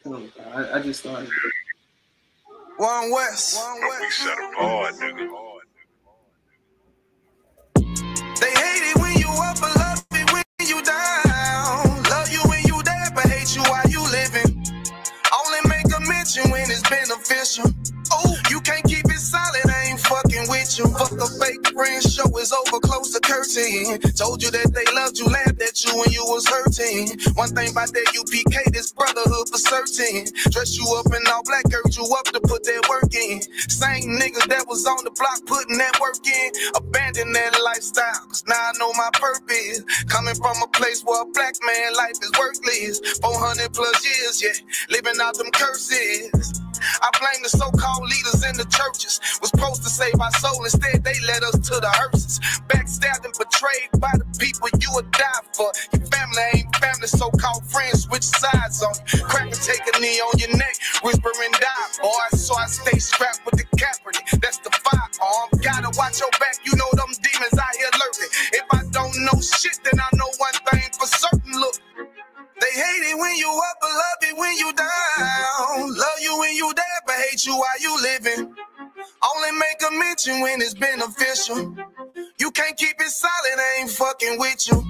Oh, I just started. One West. We set apart, nigga. They hate it when you up, but love it when you down. Love you when you there, but hate you while you living. Only make a mention when it's beneficial. Oh, you can't keep it solid, I ain't fucking with you. Fuck a fake friend, show is over, close the curtain. Told you that they loved you, laughed at you when you was hurting. One thing about that UPK, this brotherhood for certain. Dress you up in all black, urge you up to put that work in. Same niggas that was on the block putting that work in. Abandon that lifestyle, cause now I know my purpose. Coming from a place where a black man life is worthless. 400 plus years, yeah, living out them curses. I blame the so-called leaders in the churches. Was supposed to save our soul, instead they led us to the hearses. Backstabbed and betrayed by the people you would die for. Your family ain't family, so-called friends switch sides on you. Crack and take a knee on your neck, whispering die, boy. So I stay strapped with the Kaepernick, that's the firearm. Gotta watch your back, you know them demons out here lurking. If I don't know shit, then I know one thing for certain, look. They hate it when you up, but love it when you down. Love you when you there, but hate you while you living. Only make a mention when it's beneficial. You can't keep it solid, I ain't fucking with you.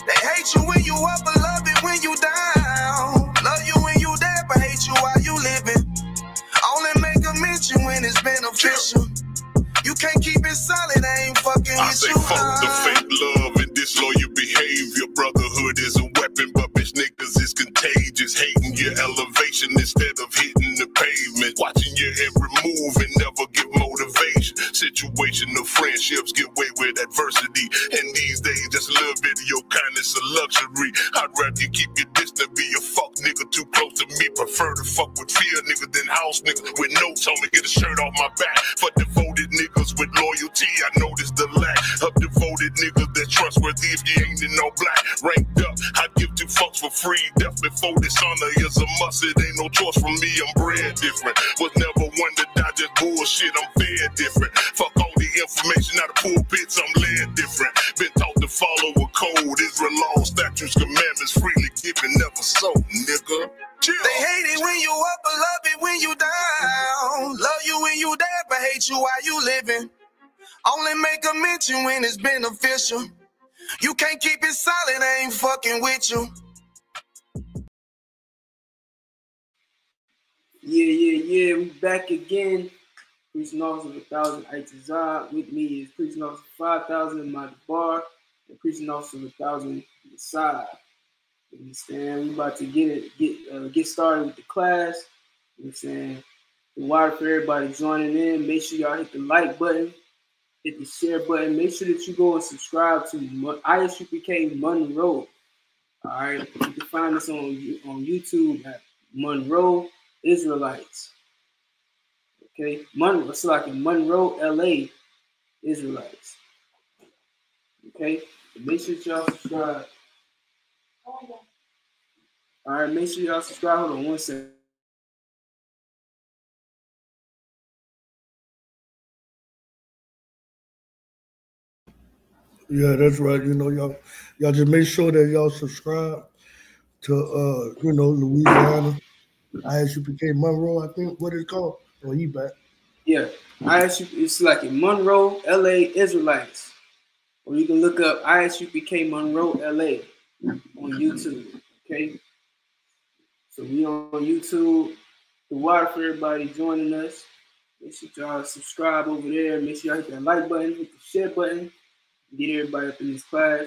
They hate you when you up, but love it when you down. Love you when you there, but hate you while you living. Only make a mention when it's beneficial. You can't keep it solid, I ain't fucking with you. I say fuck the fake love and disloyal behavior. Brotherhood is a weapon, but bitch niggas is contagious. Hating your elevation instead of hitting the pavement. Watching your every move and never give motivation. Situational friendships get way with adversity. And these days, just a little bit of your kindness a luxury. I'd rather you keep your distance, be a fuck nigga too close to me. Prefer to fuck with fear nigga than house nigga with notes on me. Get a shirt off my back for devoted niggas with loyalty. I noticed the lack of devoted niggas that trustworthy if you ain't in no black. Ranked up, I'd give two fucks for free. Death before dishonor is a must. It ain't no choice for me, I'm bred different. Was never one to die, just bullshit, I'm fed different. Fuck all the information out of pulpits, I'm led different. Been taught to follow a code, Israel law, statutes, commandments, freely given, never sold, nigga. They hate it when you up, but love it when you down. Love you when you there, but hate you while you living. Only make a mention when it's beneficial. You can't keep it solid, I ain't fucking with you. Yeah. We back again. Preaching Officer 1,000 Itazar. With me is Preaching Officer 5,000 Mad Bar and Preaching Officer 1,000 Side. You understand? We about to get started with the class. You understand? The water for everybody joining in. Make sure y'all hit the like button, hit the share button. Make sure that you go and subscribe to ISUPK Monroe. All right, you can find us on YouTube at Monroe Israelites. Okay, it's like in Monroe, LA Israelites. Okay, make sure y'all subscribe. All right, make sure y'all subscribe. Hold on one second. Yeah, that's right. You know, y'all just make sure that y'all subscribe to Louisiana, ISUPK Monroe, I think what it's called. Oh, he back. Yeah, it's like in Monroe, LA Israelites. Or you can look up ISUPK Monroe, LA on YouTube. Okay. So we on YouTube. The water for everybody joining us. Make sure y'all subscribe over there. Make sure y'all hit that like button, hit the share button. Get everybody up in this class.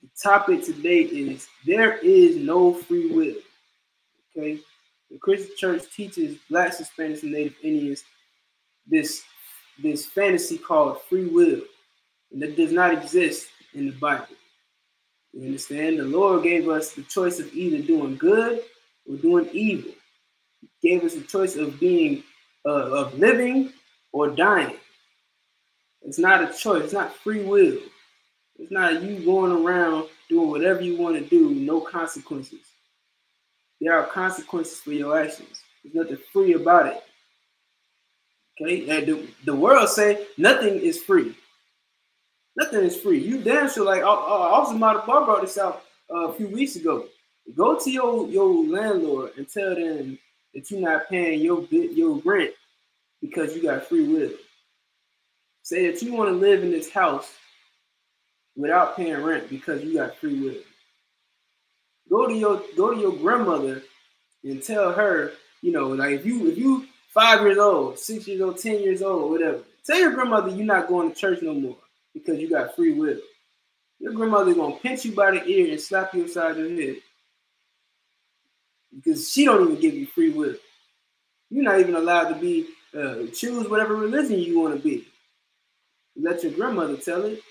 The topic today is there is no free will. Okay. The Christian church teaches Blacks, Hispanics, and Native Indians this fantasy called free will. And that does not exist in the Bible. You understand? The Lord gave us the choice of either doing good or doing evil. He gave us the choice of being of living or dying. It's not a choice. It's not free will. It's not you going around doing whatever you want to do, no consequences. There are consequences for your actions. There's nothing free about it. Okay? And the world say nothing is free. Nothing is free. You damn sure like Officer Madabar brought this out a few weeks ago. Go to your landlord and tell them that you're not paying your rent because you got free will. Say that you want to live in this house without paying rent because you got free will. Go to your grandmother and tell her, like if you 5 years old, 6 years old, 10 years old, whatever. Tell your grandmother you're not going to church no more because you got free will. Your grandmother's gonna pinch you by the ear and slap you upside the head because she don't even give you free will. You're not even allowed to be choose whatever religion you want to be. Let your grandmother tell it.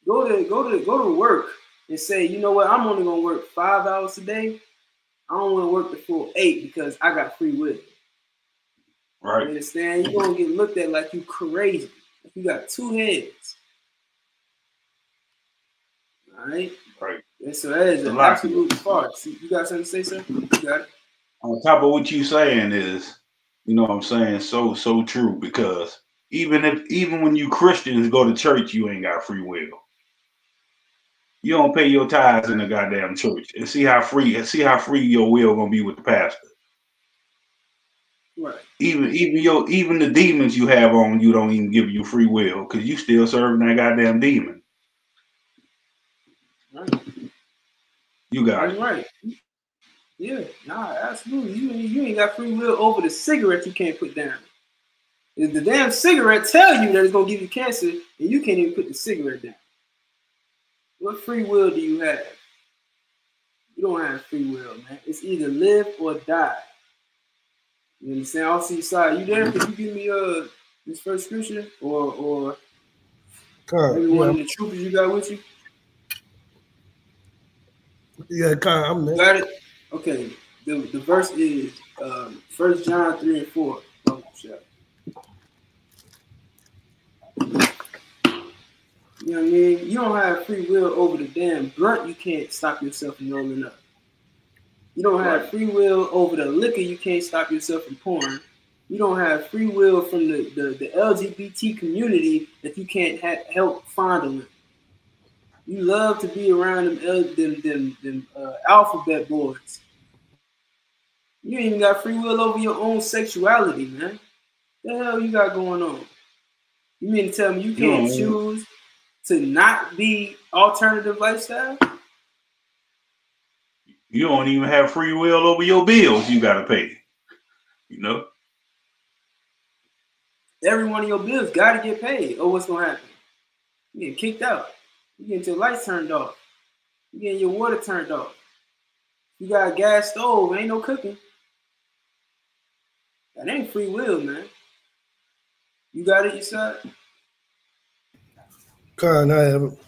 Go to work and say, you know what? I'm only gonna work 5 hours a day. I don't want to work the full 8 because I got free will. Right. You understand? You're gonna get looked at like you crazy. Like you got 2 heads. All right. Right. And so that is an absolute farce. You got something to say, sir? You got it. On top of what you saying is, you know what I'm saying, so true, because even when you Christians go to church, you ain't got free will. You don't pay your tithes in the goddamn church, and see how free your will gonna be with the pastor. Right. Even the demons you have on you don't even give you free will because you still serving that goddamn demon. Right. You got it. Right. Yeah. Nah, absolutely. You ain't got free will over the cigarette you can't put down. If the damn cigarette tell you that it's gonna give you cancer, and you can't even put the cigarette down. What free will do you have? You don't have free will, man. It's either live or die. You understand? I'll see side. You there? Can you give me this first scripture or maybe one of the troopers you got with you? Yeah, I'm there. Got it? Okay. The verse is 1 John 3 and 4. Oh, shit. You know what I mean? You don't have free will over the damn blunt you can't stop yourself from rolling up. You don't have free will over the liquor you can't stop yourself from pouring. You don't have free will from the LGBT community that you can't help fondling. You love to be around them alphabet boys. You ain't even got free will over your own sexuality, man. What the hell you got going on? You mean to tell me you can't choose to not be alternative lifestyle? You don't even have free will over your bills you gotta pay. You know? Every one of your bills gotta get paid. Or what's gonna happen? You get kicked out. You get your lights turned off. You get your water turned off. You got a gas stove, ain't no cooking. That ain't free will, man. You got it, you said? Karen, I haven't.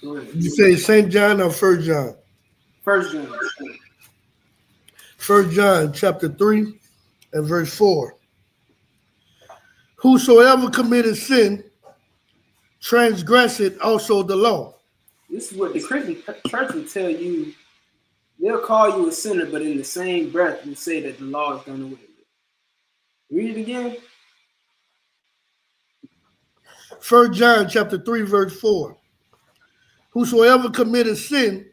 You say St. John or 1 John? 1 John. 1 John chapter 3 and verse 4. Whosoever committed sin, transgresseth also the law. This is what the Christian church will tell you. They'll call you a sinner, but in the same breath will say that the law is done away with. Read it again. 1 John chapter 3 verse 4. Whosoever committed sin,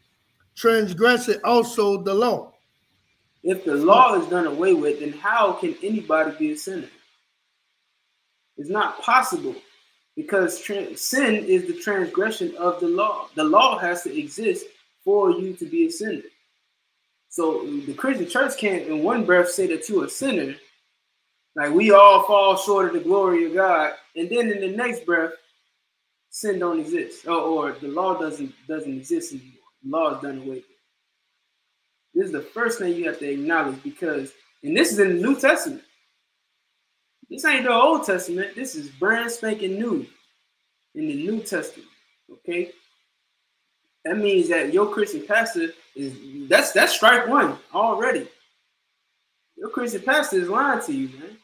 transgresseth also the law. If the law is done away with, then how can anybody be a sinner? It's not possible because sin is the transgression of the law. The law has to exist for you to be a sinner. So the Christian church can't in one breath say that you're a sinner, like we all fall short of the glory of God, and then in the next breath, sin don't exist, or the law doesn't exist anymore. The law is done away with. This is the first thing you have to acknowledge because, and this is in the New Testament. This ain't the Old Testament. This is brand spanking new in the New Testament. Okay, that means that your Christian pastor that's strike one already. Your Christian pastor is lying to you, man.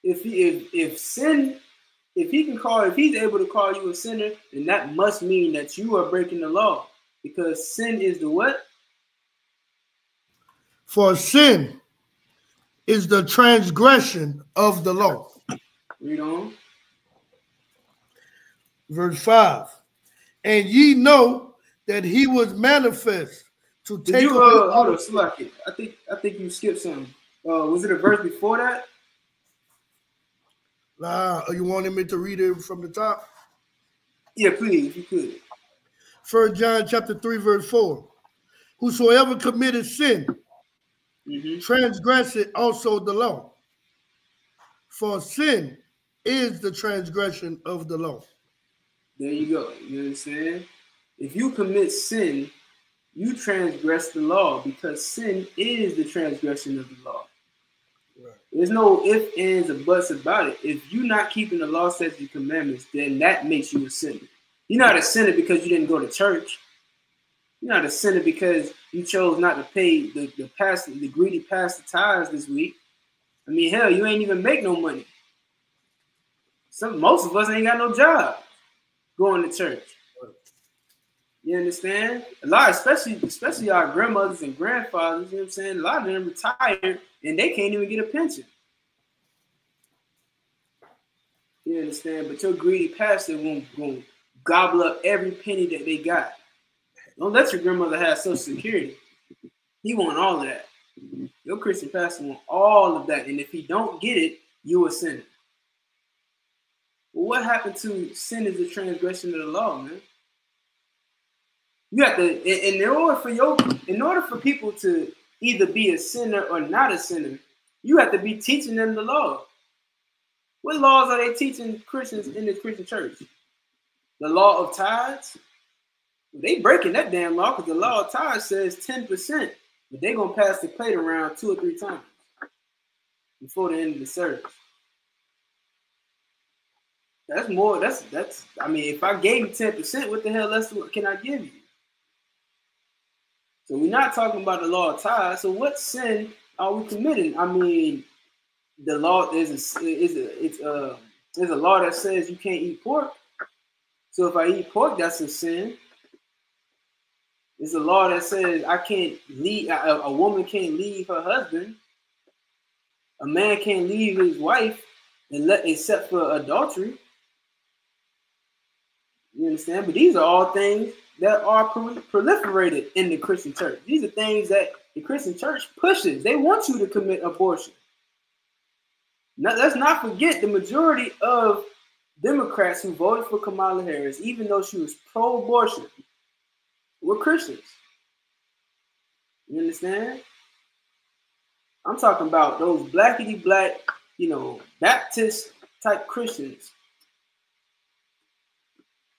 If he's able to call you a sinner, then that must mean that you are breaking the law because sin is the what? For sin is the transgression of the law. Read on. Verse 5. And ye know that he was manifest to Did take you away hold our on, Slacky? I think you skipped something. Was it a verse before that? You wanted me to read it from the top? Yeah, please, if you could. 1 John chapter 3, verse 4. Whosoever committed sin, transgresseth also the law. For sin is the transgression of the law. There you go. You understand? If you commit sin, you transgress the law because sin is the transgression of the law. Right. There's no ifs, ands, or buts about it. If you're not keeping the law, statutes, and commandments, then that makes you a sinner. You're not a sinner because you didn't go to church. You're not a sinner because you chose not to pay the greedy pastor tithes this week. I mean, hell, you ain't even make no money. Most of us ain't got no job going to church. You understand? A lot, especially our grandmothers and grandfathers, you know what I'm saying? A lot of them retired and they can't even get a pension. You understand? But your greedy pastor won't gobble up every penny that they got. Don't let your grandmother have Social Security. He want all of that. Your Christian pastor want all of that. And if he don't get it, you a sinner. Well, what happened to sin is a transgression of the law, man? You have to, in order for people to either be a sinner or not a sinner, you have to be teaching them the law. What laws are they teaching Christians in the Christian church? The law of tithes? They breaking that damn law because the law of tithes says 10%, but they're gonna pass the plate around 2 or 3 times before the end of the service. That's more. That's. I mean, if I gave you 10%, what the hell else can I give you? So we're not talking about the law of tithes. So what sin are we committing? I mean, the law is a law that says you can't eat pork. So if I eat pork, that's a sin. It's a law that says I can't leave. A woman can't leave her husband. A man can't leave his wife except for adultery. You understand? But these are all things that are proliferated in the Christian church. These are things that the Christian church pushes. They want you to commit abortion. Now, let's not forget the majority of Democrats who voted for Kamala Harris, even though she was pro-abortion, were Christians. You understand? I'm talking about those blackity-black, Baptist-type Christians.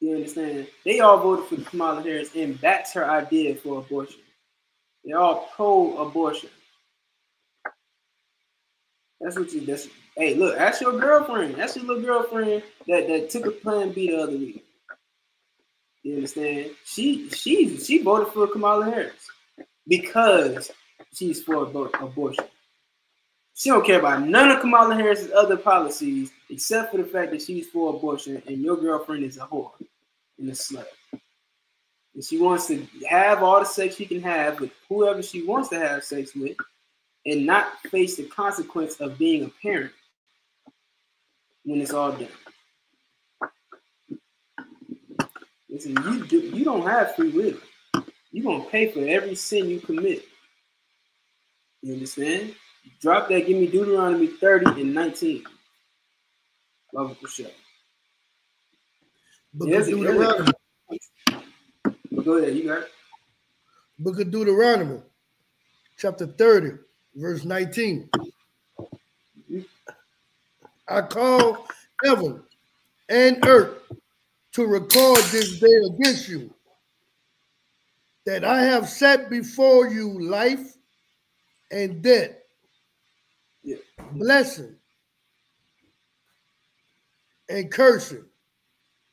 You understand? They all voted for Kamala Harris and backs her idea for abortion. They're all pro-abortion. Hey, look, ask your girlfriend. Ask your little girlfriend that took a Plan B the other week. You understand? She voted for Kamala Harris because she's for abortion. She don't care about none of Kamala Harris's other policies except for the fact that she's for abortion and your girlfriend is a whore and a slut. And she wants to have all the sex she can have with whoever she wants to have sex with and not face the consequence of being a parent when it's all done. Listen, you don't have free will. You're going to pay for every sin you commit. You understand? Drop that. Give me Deuteronomy 30 and 19. Love for sure. Book of Deuteronomy. Go ahead. You got it. Book of Deuteronomy, chapter 30, verse 19. I call heaven and earth to record this day against you, that I have set before you life and death, blessing and cursing.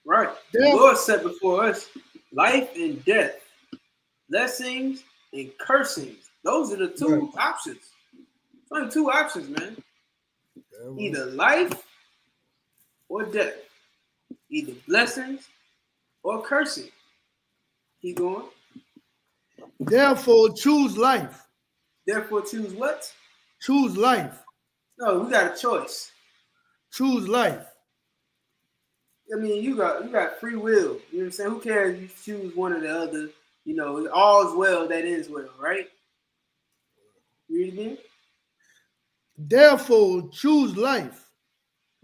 Right. The Lord set before us life and death, blessings and cursings. Those are the two options. There's only 2 options, man. Either life or death. Either blessings or cursing. Keep going. Therefore, choose life. Therefore, choose what? Choose life. No, we got a choice. Choose life. I mean, you got free will. You know what I'm saying? Who cares if you choose one or the other? You know, all's well that ends well, right? Read again. Therefore, choose life.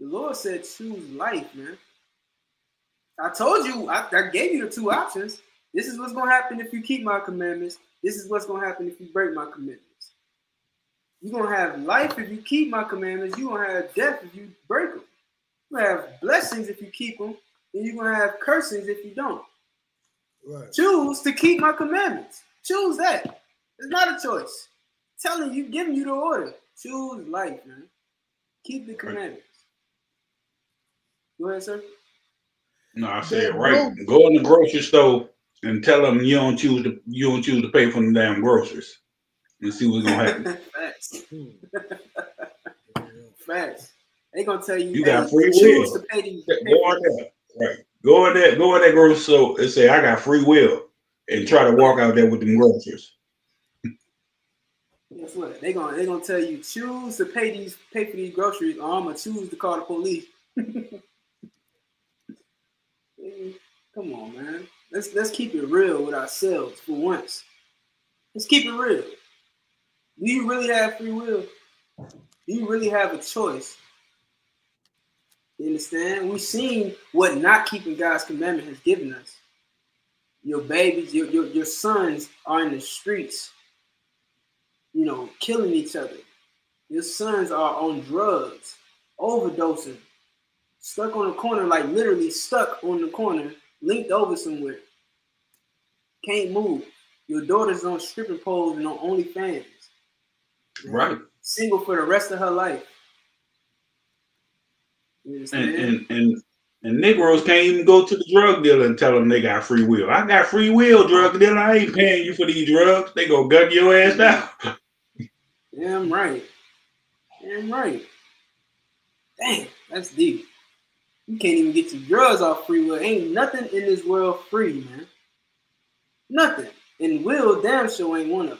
The Lord said, choose life, man. I told you, I gave you the two options. This is what's going to happen if you keep my commandments. This is what's going to happen if you break my commandments. You're going to have life if you keep my commandments. You're going to have death if you break them. You're going to have blessings if you keep them. And you're going to have cursings if you don't. Right. Choose to keep my commandments. Choose that. It's not a choice. I'm telling you, giving you the order. Choose life, man. Keep the commandments. Go ahead, sir. No, I said right. Go in the grocery store and tell them you don't choose to pay for the damn groceries, and see what's gonna happen. Facts. Facts. They gonna tell you, you got free choose will. to pay these. Go in there. Right. Go in that grocery store and say I got free will, and try to walk out there with them groceries. Guess what? They gonna tell you choose to pay for these groceries, or I'm gonna choose to call the police. Come on, man. Let's keep it real with ourselves for once. Let's keep it real. Do you really have free will? Do you really have a choice? You understand? We've seen what not keeping God's commandment has given us. Your babies, your sons are in the streets, you know, killing each other. Your sons are on drugs, overdosing, stuck on the corner, like literally stuck on the corner, linked over somewhere. Can't move. Your daughter's on stripping poles and on OnlyFans. Right. Single for the rest of her life. And Negroes can't even go to the drug dealer and tell them they got free will. I got free will, drug dealer. I ain't paying you for these drugs. They go gun your ass down. Damn right. Damn right. Dang, that's deep. You can't even get your drugs off free will. Ain't nothing in this world free, man. Nothing. And will damn sure ain't one of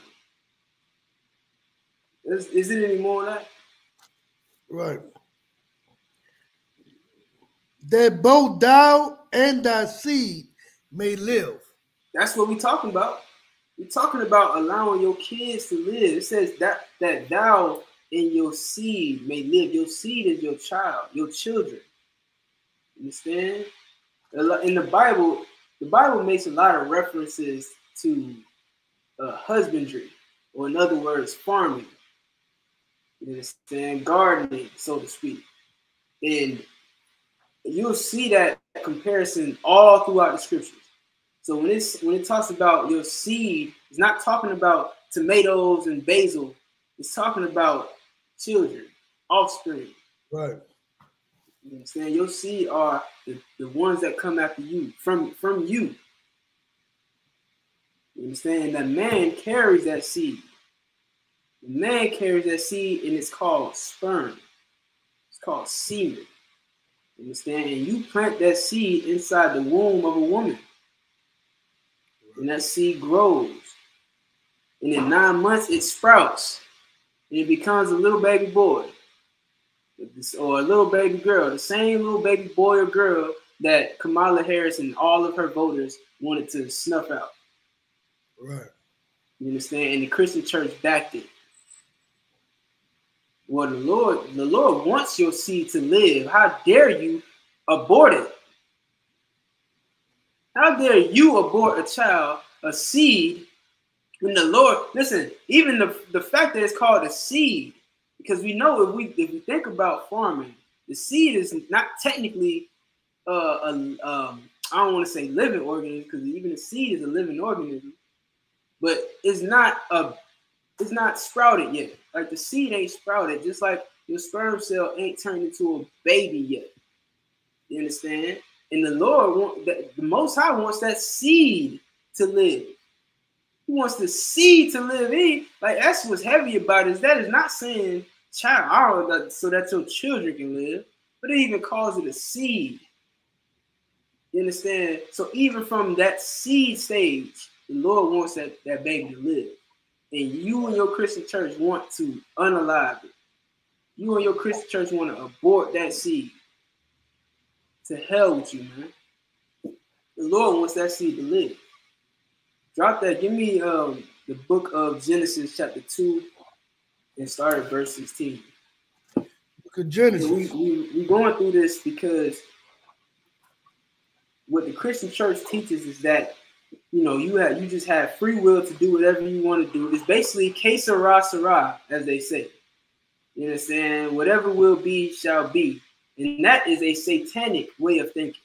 them. Is it any more of that? Right. That both thou and thy seed may live. That's what we're talking about. We're talking about allowing your kids to live. It says that thou and your seed may live. Your seed is your child, your children. Understand? In the Bible makes a lot of references to husbandry, or in other words, farming. You understand? Gardening, so to speak. And you'll see that comparison all throughout the scriptures. So when it talks about your seed, it's not talking about tomatoes and basil. It's talking about children, offspring. Right. You understand? Your seed are the ones that come after you, from you. You understand? That man carries that seed. The man carries that seed, and it's called sperm. It's called semen. You understand? And you plant that seed inside the womb of a woman. And that seed grows. And in 9 months, it sprouts. And it becomes a little baby boy. Or a little baby girl. The same little baby boy or girl that Kamala Harris and all of her voters wanted to snuff out. Right. You understand? And the Christian church backed it. Well, the Lord wants your seed to live. How dare you abort it? How dare you abort a child, a seed, when the Lord, listen, even the fact that it's called a seed, because we know if we think about farming, the seed is not technically I don't want to say living organism, because even the seed is a living organism, but it's not sprouted yet. Like the seed ain't sprouted, just like your sperm cell ain't turned into a baby yet. You understand? And the Lord the Most High wants that seed to live. He wants the seed to live in. Like that's what's heavy about it. That is not saying child so that your children can live, but it even calls it a seed. You understand? So even from that seed stage, the Lord wants that baby to live. And you and your Christian church want to unalive it. You and your Christian church want to abort that seed. To hell with you, man. The Lord wants that seed to live. Drop that. Give me the book of Genesis, chapter 2, and start at verse 16. Look at Genesis. We going through this because what the Christian church teaches is that, you know, you just have free will to do whatever you want to do. It's basically que sera, sera, as they say. You understand? Whatever will be shall be. And that is a satanic way of thinking.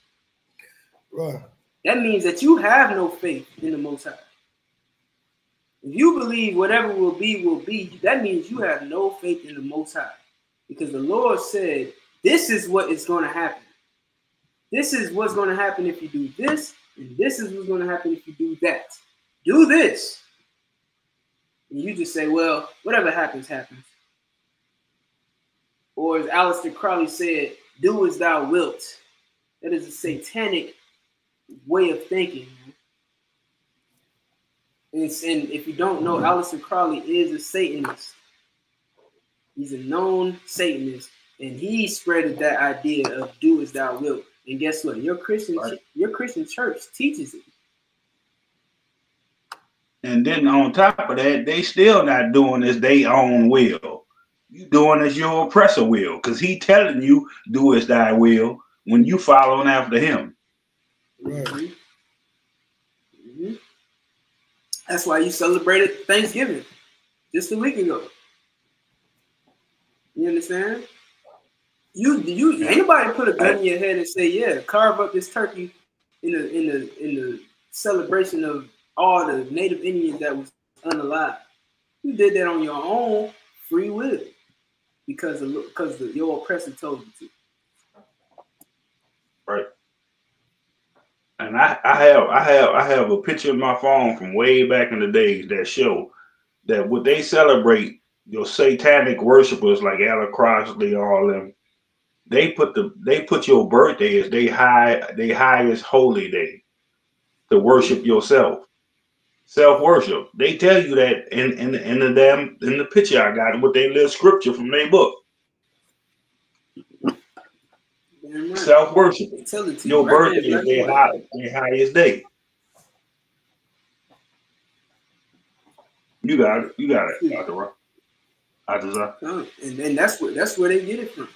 Right. That means that you have no faith in the Most High. If you believe whatever will be, that means you have no faith in the Most High. Because the Lord said, this is what is going to happen. This is what's going to happen if you do this, and this is what's going to happen if you do that. Do this. And you just say, well, whatever happens, happens. Or as Aleister Crowley said, do as thou wilt. That is a satanic way of thinking. And if you don't know, Aleister Crowley is a Satanist. He's a known Satanist, and he spreaded that idea of do as thou wilt. And guess what? Your Christian church teaches it. And then on top of that, they still not doing as their own will. You doing as your oppressor will, because he telling you do as thy will when you following after him. Right. Mm-hmm. That's why you celebrated Thanksgiving just a week ago. You understand? You anybody put a gun in your head and say, yeah, carve up this turkey in the celebration of all the native Indians that was unalive. You did that on your own free will because your oppressor told you to. Right. And I have a picture in my phone from way back in the days that show that what they celebrate, your satanic worshipers like Alan Crossley, all them, they put your birthday as they highest holy day to worship yourself. Self-worship. They tell you that in the picture I got with their little scripture from their book. Right. Self-worship. Your right birthday is their highest day. You got it, Dr. Rock. And that's where they get it from.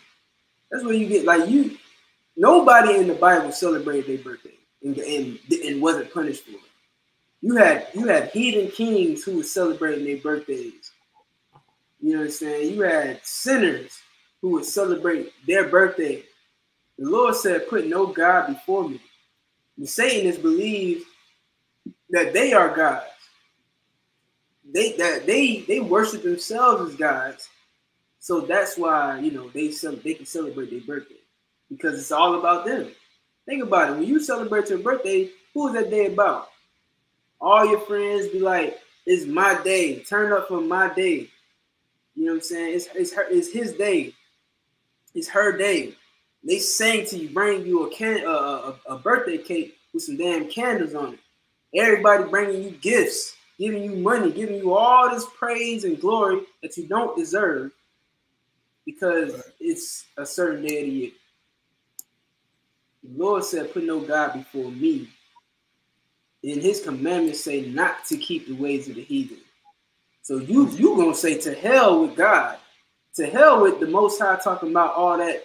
That's where you get nobody in the Bible celebrated their birthday and wasn't punished for it. You had heathen kings who were celebrating their birthdays. You know what I'm saying? You had sinners who would celebrate their birthday. The Lord said, put no God before me. The Satanists believe that they are gods. They worship themselves as gods. So that's why, you know, they can celebrate their birthday. Because it's all about them. Think about it. When you celebrate your birthday, who is that day about? All your friends be like, it's my day. Turn up for my day. You know what I'm saying? It's his day. It's her day. They sang to you, bring you a birthday cake with some damn candles on it. Everybody bringing you gifts, giving you money, giving you all this praise and glory that you don't deserve because it's a certain day of the year. The Lord said, put no God before me. And his commandments say not to keep the ways of the heathen. So you gonna say to hell with God, to hell with the Most High talking about all that.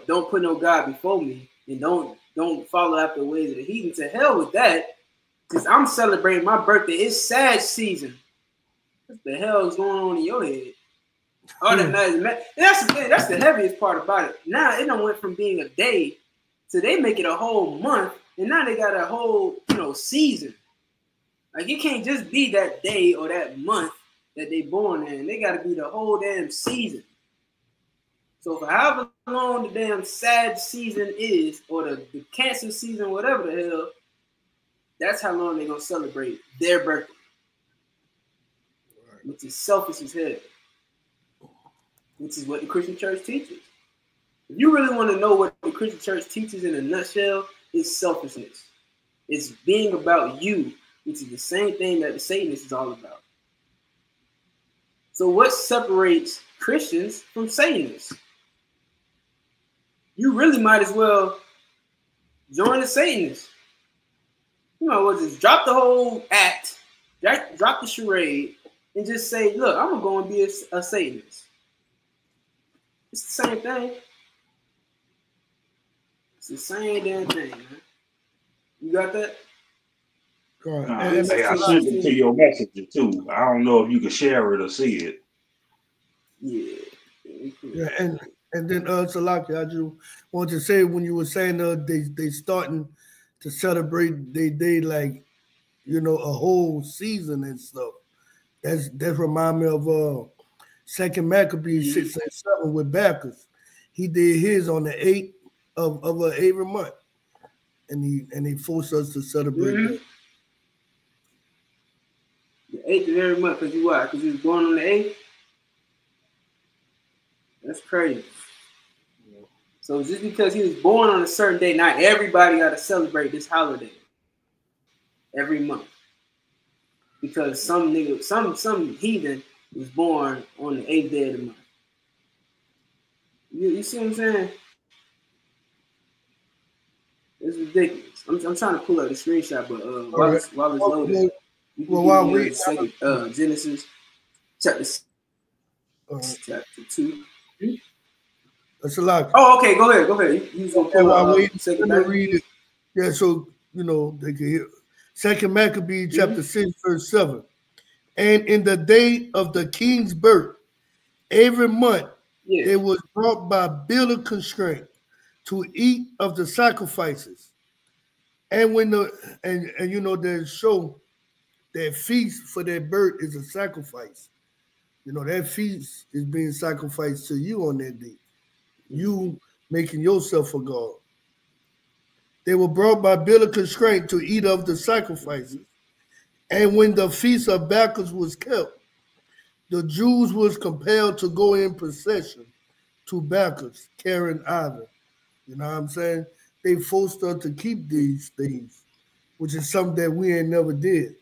Don't put no God before me, and don't follow after the ways of the heathen. To hell with that, because I'm celebrating my birthday. It's sad season. What the hell is going on in your head? All that matters. That's the thing. That's the heaviest part about it. Now it done went from being a day to they make it a whole month. And now they got a whole, season. Like it can't just be that day or that month that they born in. They got to be the whole damn season. So for however long the damn sad season is, or the cancer season, whatever the hell, that's how long they're going to celebrate their birthday. Which is selfish as hell. Which is what the Christian church teaches. If you really want to know what the Christian church teaches in a nutshell, it's selfishness. It's being about you, which is the same thing that the Satanist is all about. So what separates Christians from Satanists? You really might as well join the Satanists. You know what? Just drop the whole act, drop the charade, and just say, "Look, I'm gonna go and be a Satanist." It's the same thing. It's the same damn thing, man. You got that? I sent it to your messenger too. I don't know if you can share it or see it. Yeah, and then Salaki, I just want to say when you were saying they starting to celebrate they like, you know, a whole season and stuff. That remind me of Second Maccabees 6 and 7 with Bacchus. He did his on the 8th of every month, and he forced us to celebrate that. The 8th of every month, because you what? Because he was born on the 8th? That's crazy. Yeah. So just because he was born on a certain day, not everybody got to celebrate this holiday every month. Because some nigga, some heathen was born on the 8th day of the month. You see what I'm saying? It's ridiculous. I'm trying to pull up the screenshot, but while it's loaded, while we second Genesis chapter 2. That's a lot. Oh, okay. Go ahead. You gonna pull up second read it. Yeah, so you know they can hear. Second Maccabees chapter 6 verse 7. And in the day of the king's birth, every month it was brought by bill of constraint to eat of the sacrifices. And when and you know they show that feast for their birth is a sacrifice. You know, that feast is being sacrificed to you on that day. You making yourself a god. They were brought by bill of constraint to eat of the sacrifices. And when the feast of Bacchus was kept, the Jews was compelled to go in procession to Bacchus, carrying idols. You know what I'm saying? They forced us to keep these things, which is something that we ain't never did.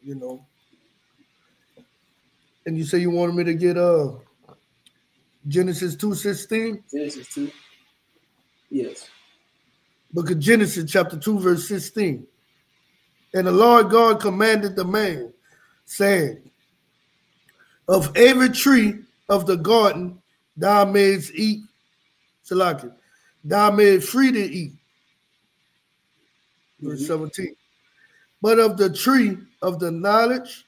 You know. And you say you wanted me to get Genesis 2:16? Genesis 2. Yes. Book of Genesis chapter 2, verse 16. And the Lord God commanded the man, saying, of every tree of the garden thou mayest eat, Salaki, thou mayest free to eat. Verse 17. But of the tree of the knowledge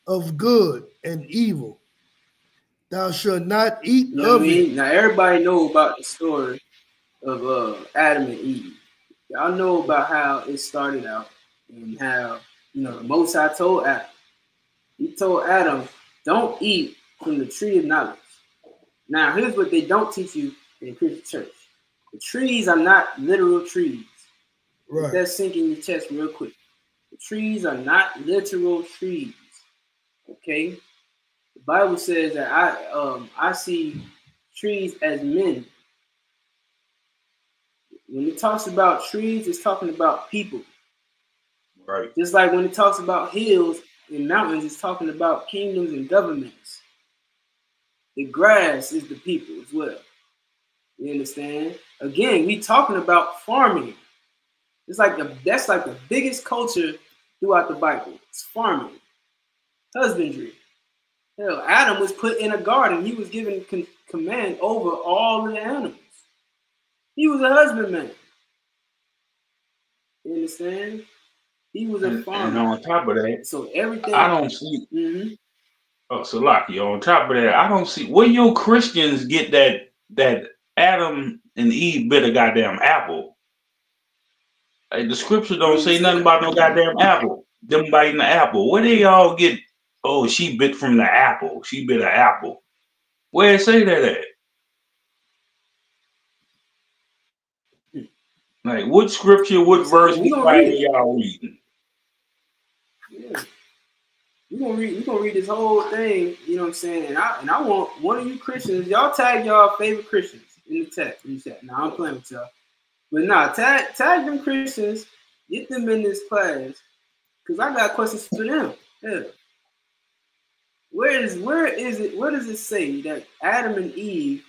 of good and evil, thou shalt not eat of it. Now everybody know about the story of Adam and Eve. Y'all know about how it started out and how, you know, the Most High told Adam. He told Adam, don't eat from the tree of knowledge. Now, here's what they don't teach you in the Christian church. The trees are not literal trees. Right. Let that sink in your chest real quick. The trees are not literal trees. Okay? The Bible says that I see trees as men. When it talks about trees, it's talking about people. Right. Just like when it talks about hills and mountains, it's talking about kingdoms and governments. The grass is the people as well. You understand? Again, we talking about farming. That's like the biggest culture throughout the Bible. It's farming, husbandry. Hell, Adam was put in a garden. He was given command over all of the animals. He was a husbandman. You understand? He was a farmer. And on top of that, so everything I don't see. Oh, Salaki, on top of that, I don't see where your Christians get that Adam and Eve bit a goddamn apple. Like, the scripture don't say nothing about no goddamn apple. Them biting the apple. Where they all get? Oh, she bit from the apple. She bit an apple. Where it say that at? Like, what scripture, what verse, what Bible y'all reading? Yeah. We're gonna read this whole thing, you know what I'm saying? And I want one of you Christians, y'all tag y'all favorite Christians in the text. Now I'm playing with y'all. But tag them Christians, get them in this class, because I got questions for them. Yeah. Where does it say that Adam and Eve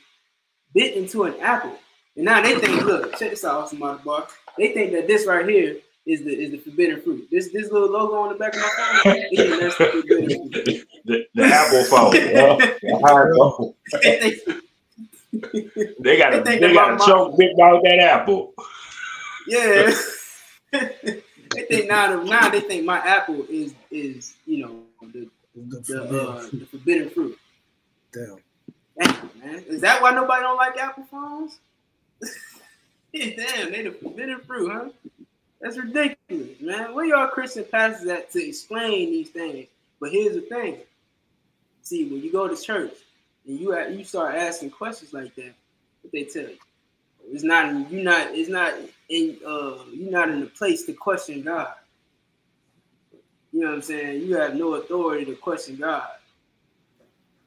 bit into an apple? And now they think, look, check this out, Smart Bar. They think that this right here is the forbidden fruit. This little logo on the back of my phone, that's the forbidden fruit. the Apple phone. They got a choke big about that apple. Yeah. They think now they think my apple is the forbidden fruit. Damn, man. Is that why nobody don't like Apple phones? Damn, they the forbidden fruit, huh? That's ridiculous, man. Where y'all Christian pastors at to explain these things? But here's the thing. See, when you go to church and you start asking questions like that, what they tell you? You're not in the place to question God. You know what I'm saying? You have no authority to question God.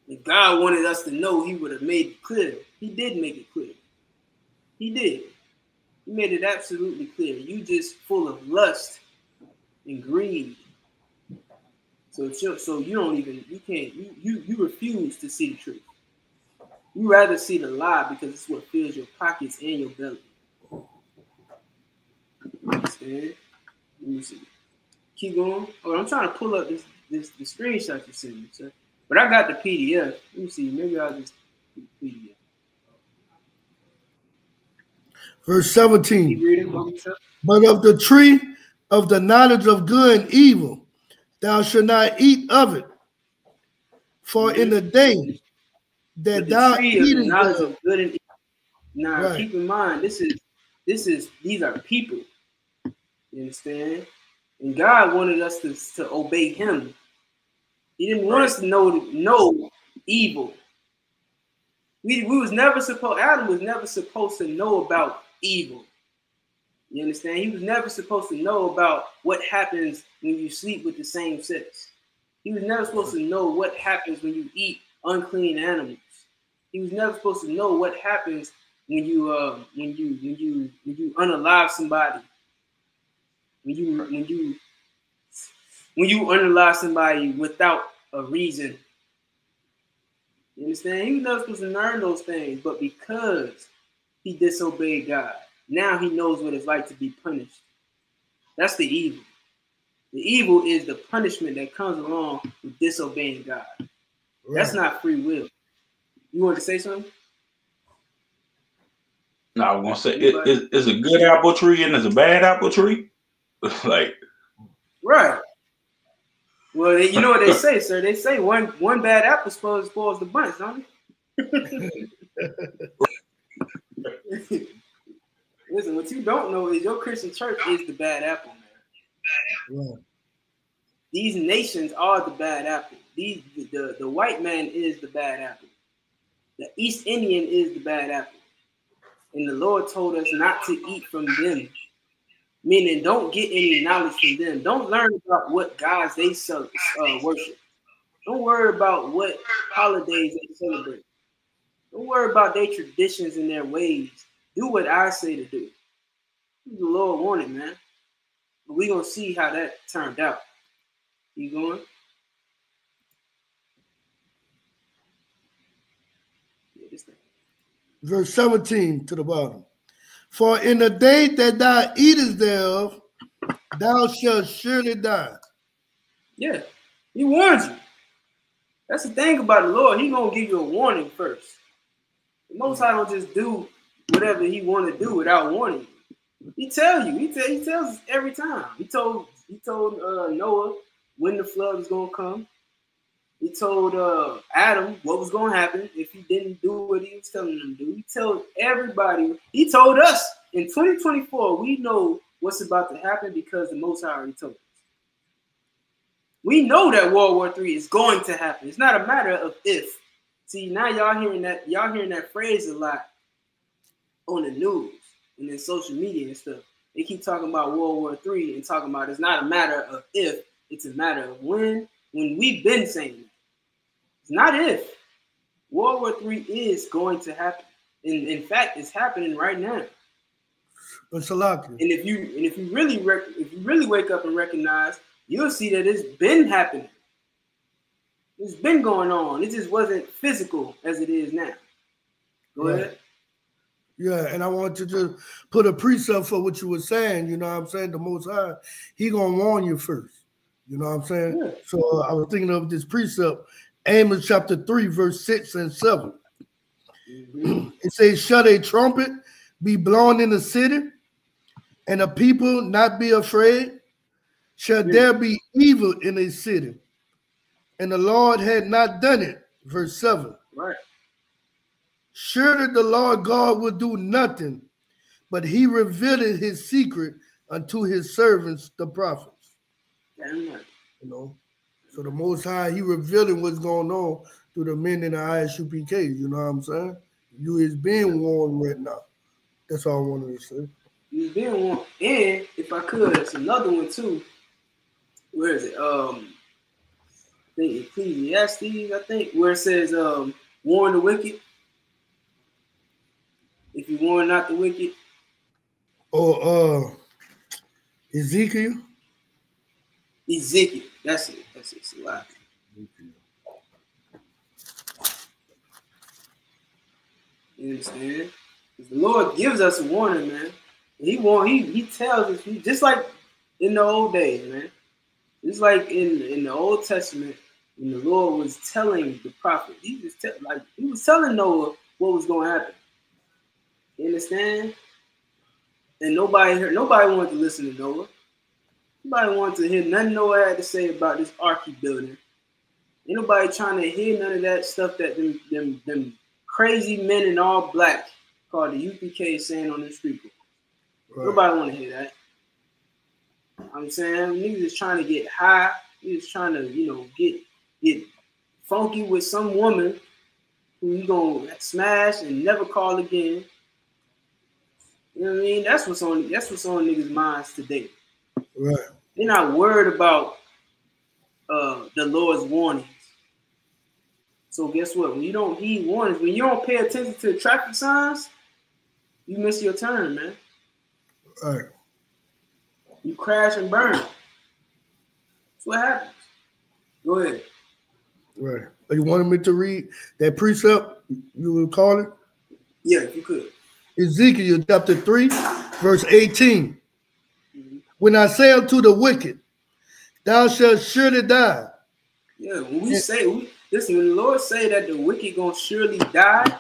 If God wanted us to know, he would have made it clear. He did make it clear. He did. He made it absolutely clear. You just full of lust and greed. So you refuse to see the truth. You rather see the lie because it's what fills your pockets and your belly. Understand? Let me see. Keep going. Oh, I'm trying to pull up the screenshot you sent me, sir. But I got the PDF. Let me see. Maybe I'll just do the PDF. Verse 17. But of the tree of the knowledge of good and evil, thou shalt not eat of it. For in the day that thou eatest knowledge of good and evil. Now, right. Keep in mind, these are people. You understand? And God wanted us to obey him. He didn't want us to know evil. Adam was never supposed to know about evil. You understand? He was never supposed to know about what happens when you sleep with the same sex. He was never supposed to know what happens when you eat unclean animals. He was never supposed to know what happens when you unalive somebody. When you unalive somebody without a reason. You understand? He was never supposed to learn those things, but because he disobeyed God, now he knows what it's like to be punished. That's the evil. The evil is the punishment that comes along with disobeying God. Right. That's not free will. You want to say something? No, I was gonna say it's a good apple tree and it's a bad apple tree. Like, right. Well, you know what they say, sir. They say one bad apple spoils the bunch, don't they? Listen, what you don't know is your Christian church is the bad apple, man. Yeah. These nations are the bad apple. The white man is the bad apple. The East Indian is the bad apple. And the Lord told us not to eat from them. Meaning, don't get any knowledge from them. Don't learn about what gods they worship. Don't worry about what holidays they celebrate. Don't worry about their traditions and their ways. Do what I say to do. The Lord wanted, man. But we're going to see how that turned out. You going? Verse 17 to the bottom. For in the day that thou eatest thereof, thou shalt surely die. Yeah, he warns you. That's the thing about the Lord. He's going to give you a warning first. The Most High don't just do whatever he want to do without warning you. He tells you. He tells us every time. He told Noah when the flood was going to come. He told Adam what was going to happen if he didn't do what he was telling them to do. He told everybody. He told us in 2024, we know what's about to happen because the Most High already told us. We know that World War III is going to happen. It's not a matter of if. See, now y'all hearing that phrase a lot on the news and in social media and stuff. They keep talking about World War III and talking about it's not a matter of if, it's a matter of when we've been saying it. It's not if. World War III is going to happen. And in fact, it's happening right now. It's a lot. And if you really wake up and recognize, you'll see that it's been happening. It's been going on. It just wasn't physical as it is now. Go ahead. Yeah, and I want to just put a precept for what you were saying. You know what I'm saying? The Most High, He gonna warn you first. You know what I'm saying? Yeah. So I was thinking of this precept, Amos chapter 3, verse 6 and 7. It says, shall a trumpet be blown in the city, and the people not be afraid? Shall there be evil in a city, and the Lord had not done it? Verse 7. Right. Surely the Lord God will do nothing, but He revealed His secret unto His servants, the prophets. Damn right. You know, so the Most High, He revealing what's going on through the men in the ISUPK. You know what I'm saying? You is being warned right now. That's all I wanted to say. He's being warned. And if I could, it's another one too. Where is it? I think Ecclesiastes, I think, where it says, warn the wicked. If you warn not the wicked. Or Ezekiel. Ezekiel. That's it. That's it. It's a lot. You understand? The Lord gives us a warning, man. He tells us, just like in the old days, man. Just like in the Old Testament, when the Lord was telling the prophet, he was telling Noah what was going to happen. You understand? And nobody wanted to listen to Noah. Nobody wanted to hear nothing Noah had to say about this ark he building. Ain't nobody trying to hear none of that stuff that them crazy men in all black called the UPK saying on the street. Right. Nobody want to hear that. I'm saying niggas is trying to get high. Niggas trying to, get funky with some woman who you gonna smash and never call again. You know what I mean? That's what's on niggas' minds today. Right. They're not worried about the Lord's warnings. So guess what? When you don't heed warnings, when you don't pay attention to the traffic signs, you miss your turn, man. Right. You crash and burn. That's what happens. Go ahead. Right. You wanted me to read that precept, you would call it? Yeah, if you could. Ezekiel chapter 3, verse 18. When I say unto the wicked, thou shalt surely die. Yeah, when we listen, when the Lord say that the wicked gonna surely die,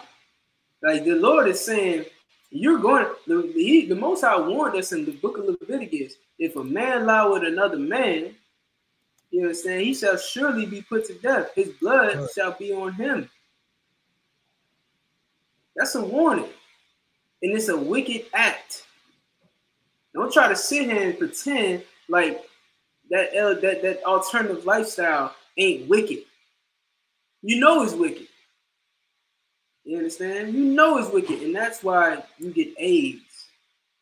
like the Lord is saying, you're going. The Most High warned us in the book of Leviticus: if a man lie with another man, you understand, he shall surely be put to death. His blood shall be on him. That's a warning, and it's a wicked act. Don't try to sit here and pretend like that alternative lifestyle ain't wicked. You know it's wicked. You understand? You know it's wicked, and that's why you get AIDS.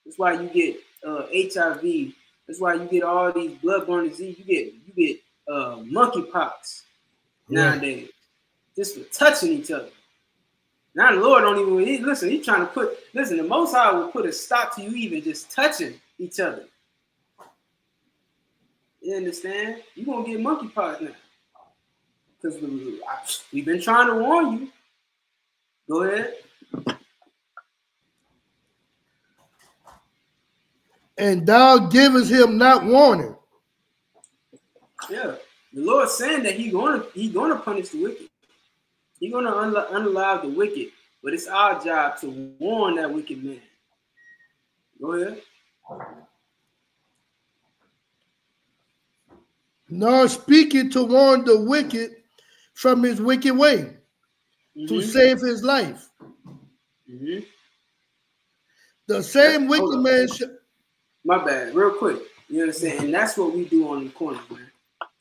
That's why you get HIV. That's why you get all these bloodborne disease. You get monkeypox nowadays, just for touching each other. Now the Lord don't even listen. He's trying to the Most High will put a stop to you even just touching each other. You understand? You're gonna get monkeypox now, because we've been trying to warn you. Go ahead. And thou givest him not warning. Yeah, the Lord's saying that He's gonna punish the wicked. He's gonna unalive the wicked, but it's our job to warn that wicked man. Go ahead. Nor speaking to warn the wicked from his wicked way, to save his life. The same wicked man. My bad, real quick. You understand? And that's what we do on the corner, man.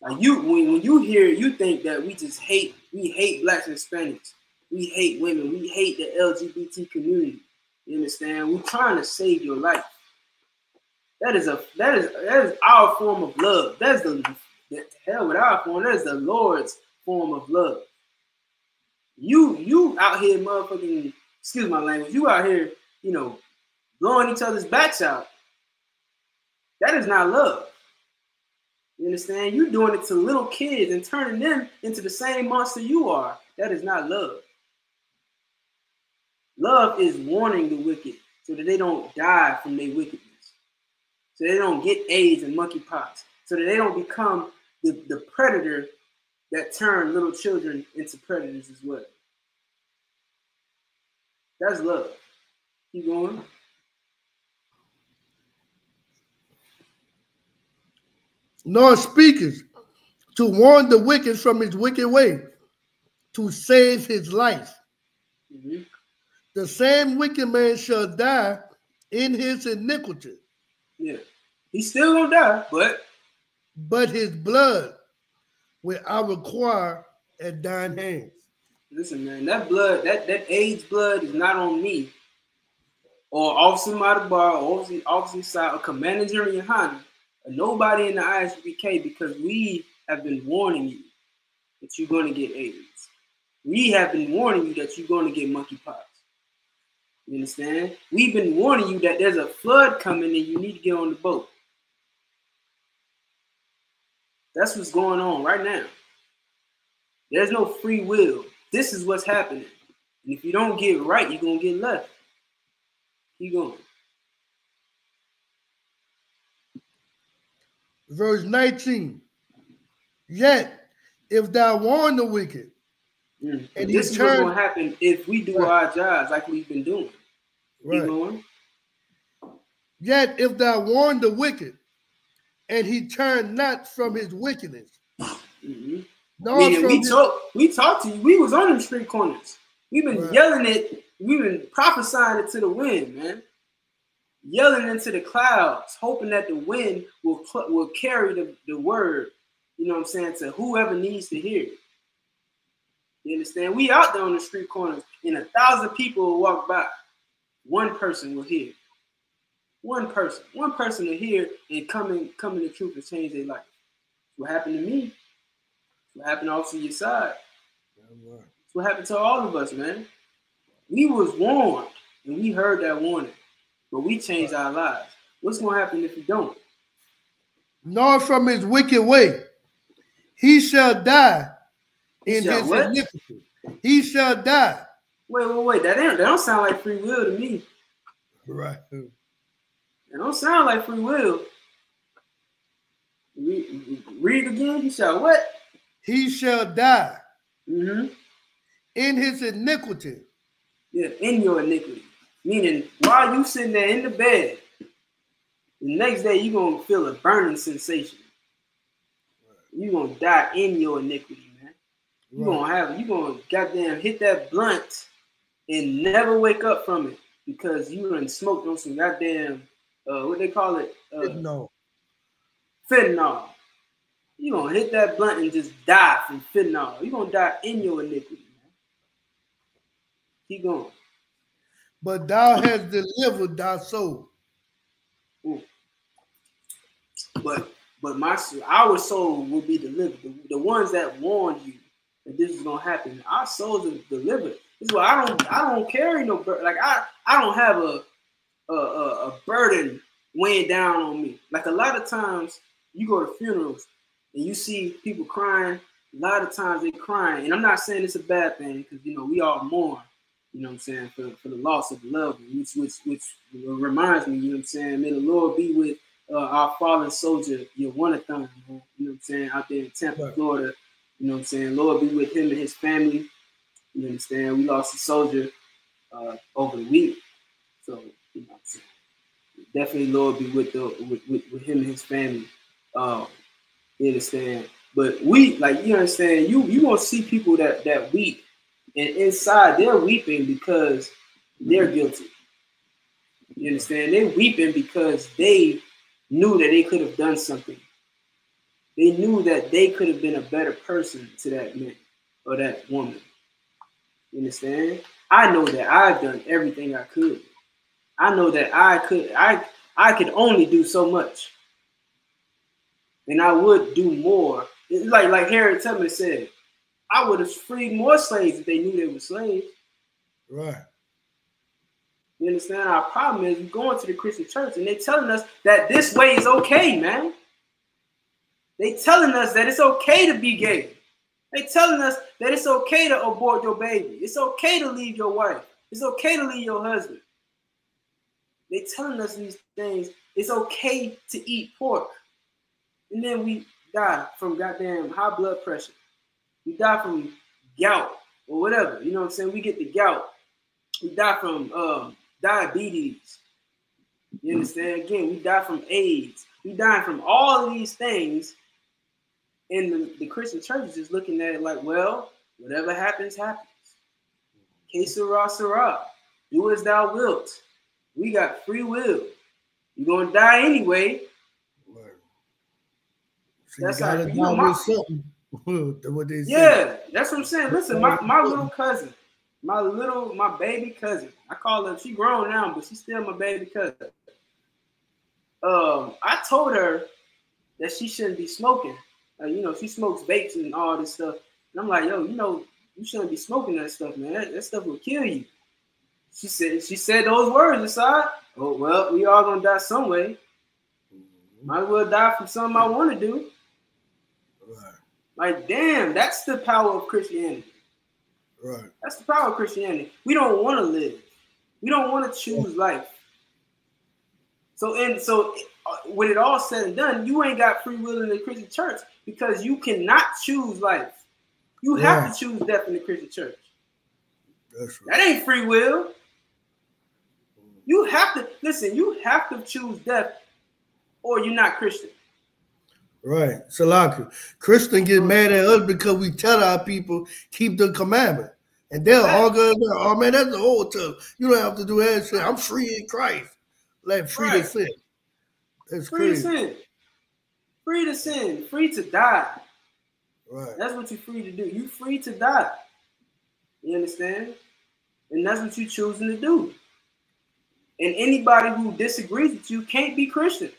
Like when you hear, you think that we hate blacks and Hispanics. We hate women. We hate the LGBT community. You understand? We're trying to save your life. That is our form of love. That's the hell with our form. That is the Lord's form of love. You out here, motherfucking, excuse my language. You out here, blowing each other's backs out. That is not love. You understand? You doing it to little kids and turning them into the same monster you are. That is not love. Love is warning the wicked so that they don't die from their wickedness, so they don't get AIDS and monkeypox, so that they don't become the predator that turn little children into predators as well. That's love. Keep going. Nor speaketh to warn the wicked from his wicked way, to save his life. Mm-hmm. The same wicked man shall die in his iniquity. Yeah. He's still gonna die, but his blood will I require at thine hands. Listen, man, that blood, that AIDS blood is not on me or Officer Matabar or Officer Side or Commanding General Yahanna or nobody in the ISUPK, because we have been warning you that you're going to get AIDS. We have been warning you that you're going to get monkeypox. You understand? We've been warning you that there's a flood coming and you need to get on the boat. That's what's going on right now. There's no free will. This is what's happening. And if you don't get right, you're going to get left. Keep going. Verse 19. Yet, if thou warn the wicked, and this is what's going to happen if we do our jobs like we've been doing. Keep going. Yet, if thou warn the wicked, and he turn not from his wickedness. Mm-hmm. We talked to you. We was on them street corners. We've been yelling it. We've been prophesying it to the wind, man. Yelling into the clouds, hoping that the wind will carry the word, you know what I'm saying, to whoever needs to hear it. You understand? We out there on the street corners, and 1,000 people will walk by. One person will hear. One person will hear and come in the truth and change their life. What happened to me? What happened to Officer Side? It's what happened to all of us, man. We was warned, and we heard that warning, but we changed our lives. What's going to happen if you don't? Nor from his wicked way, he shall die in his iniquity. He shall die. Wait. That don't sound like free will to me. Right. It don't sound like free will. Read again. He shall what? He shall die. Mm-hmm. In his iniquity. Yeah, in your iniquity. Meaning, while you sitting there in the bed, the next day you're going to feel a burning sensation. You're going to die in your iniquity, man. You're going to goddamn hit that blunt and never wake up from it because you done smoked on some goddamn, what they call it? Fentanyl. You're going to hit that blunt and just die from fentanyl. You're going to die in your iniquity, man. Keep going. But thou hast delivered thy soul. But our soul will be delivered. The ones that warned you that this is gonna happen, our souls are delivered. This is why I don't carry no burden. Like I don't have a burden weighing down on me. Like a lot of times you go to funerals and you see people crying. A lot of times they're crying, and I'm not saying it's a bad thing because we all mourn. You know what I'm saying, for the loss of the loved one, which reminds me, you know what I'm saying, may the Lord be with our fallen soldier, Yahanna, man. You know what I'm saying, out there in Tampa, Florida. You know what I'm saying, Lord be with him and his family. You understand, we lost a soldier over the week. So, you know what I'm saying, definitely Lord be with him and his family. You understand? But we, like, you understand, you gonna see people that weep. And inside, they're weeping because they're guilty. You understand? They're weeping because they knew that they could have done something. They knew that they could have been a better person to that man or that woman. You understand? I know that I've done everything I could. I know that I could only do so much. And I would do more. It's like Harriet Tubman said, I would have freed more slaves if they knew they were slaves. Right. You understand? Our problem is we're going to the Christian church and they're telling us that this way is okay, man. They're telling us that it's okay to be gay. They're telling us that it's okay to abort your baby. It's okay to leave your wife. It's okay to leave your husband. They telling us these things. It's okay to eat pork. And then we die from goddamn high blood pressure. We die from gout or whatever. You know what I'm saying? We get the gout. We die from diabetes. You understand? Again, we die from AIDS. We die from all of these things. And the Christian church is just looking at it like, well, whatever happens, happens. Que sera, sera. Do as thou wilt. We got free will. You're going to die anyway. So that's how, you know, something. What they yeah, that's what I'm saying. Listen, my little cousin, my baby cousin, I call her, she grown now, but she's still my baby cousin. I told her that she shouldn't be smoking. You know, she smokes vapes and all this stuff. And I'm like, yo, you know, you shouldn't be smoking that stuff, man. That stuff will kill you. She said those words inside. Oh, well, we all gonna die some way. Might as well die from something I want to do. Right. Like, damn, that's the power of Christianity. Right. That's the power of Christianity. We don't want to live. We don't want to choose life. So with it all said and done, you ain't got free will in the Christian church because you cannot choose life. You have to choose death in the Christian church. That's right. That ain't free will. You have to listen. You have to choose death, or you're not Christian. Right. Salaki. Christians get mad at us because we tell our people keep the commandment. And they'll all go, oh man, that's the whole tough. You don't have to do that shit. I'm free in Christ. Like free to sin. That's free crazy. To sin. Free to sin. Free to die. Right. That's what you're free to do. You're free to die. You understand? And that's what you're choosing to do. And anybody who disagrees with you can't be Christian.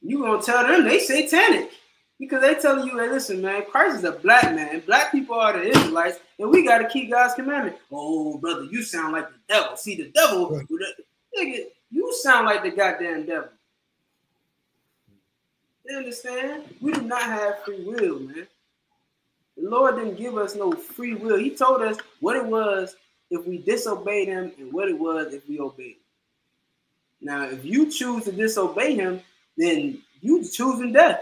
You're going to tell them they satanic. Because they telling you, hey, listen, man, Christ is a black man. Black people are the Israelites, and we got to keep God's commandment. Oh, brother, you sound like the devil. See, the devil, nigga, you sound like the goddamn devil. You understand? We do not have free will, man. The Lord didn't give us no free will. He told us what it was if we disobeyed him and what it was if we obeyed him. Now, if you choose to disobey him, then you choosing death.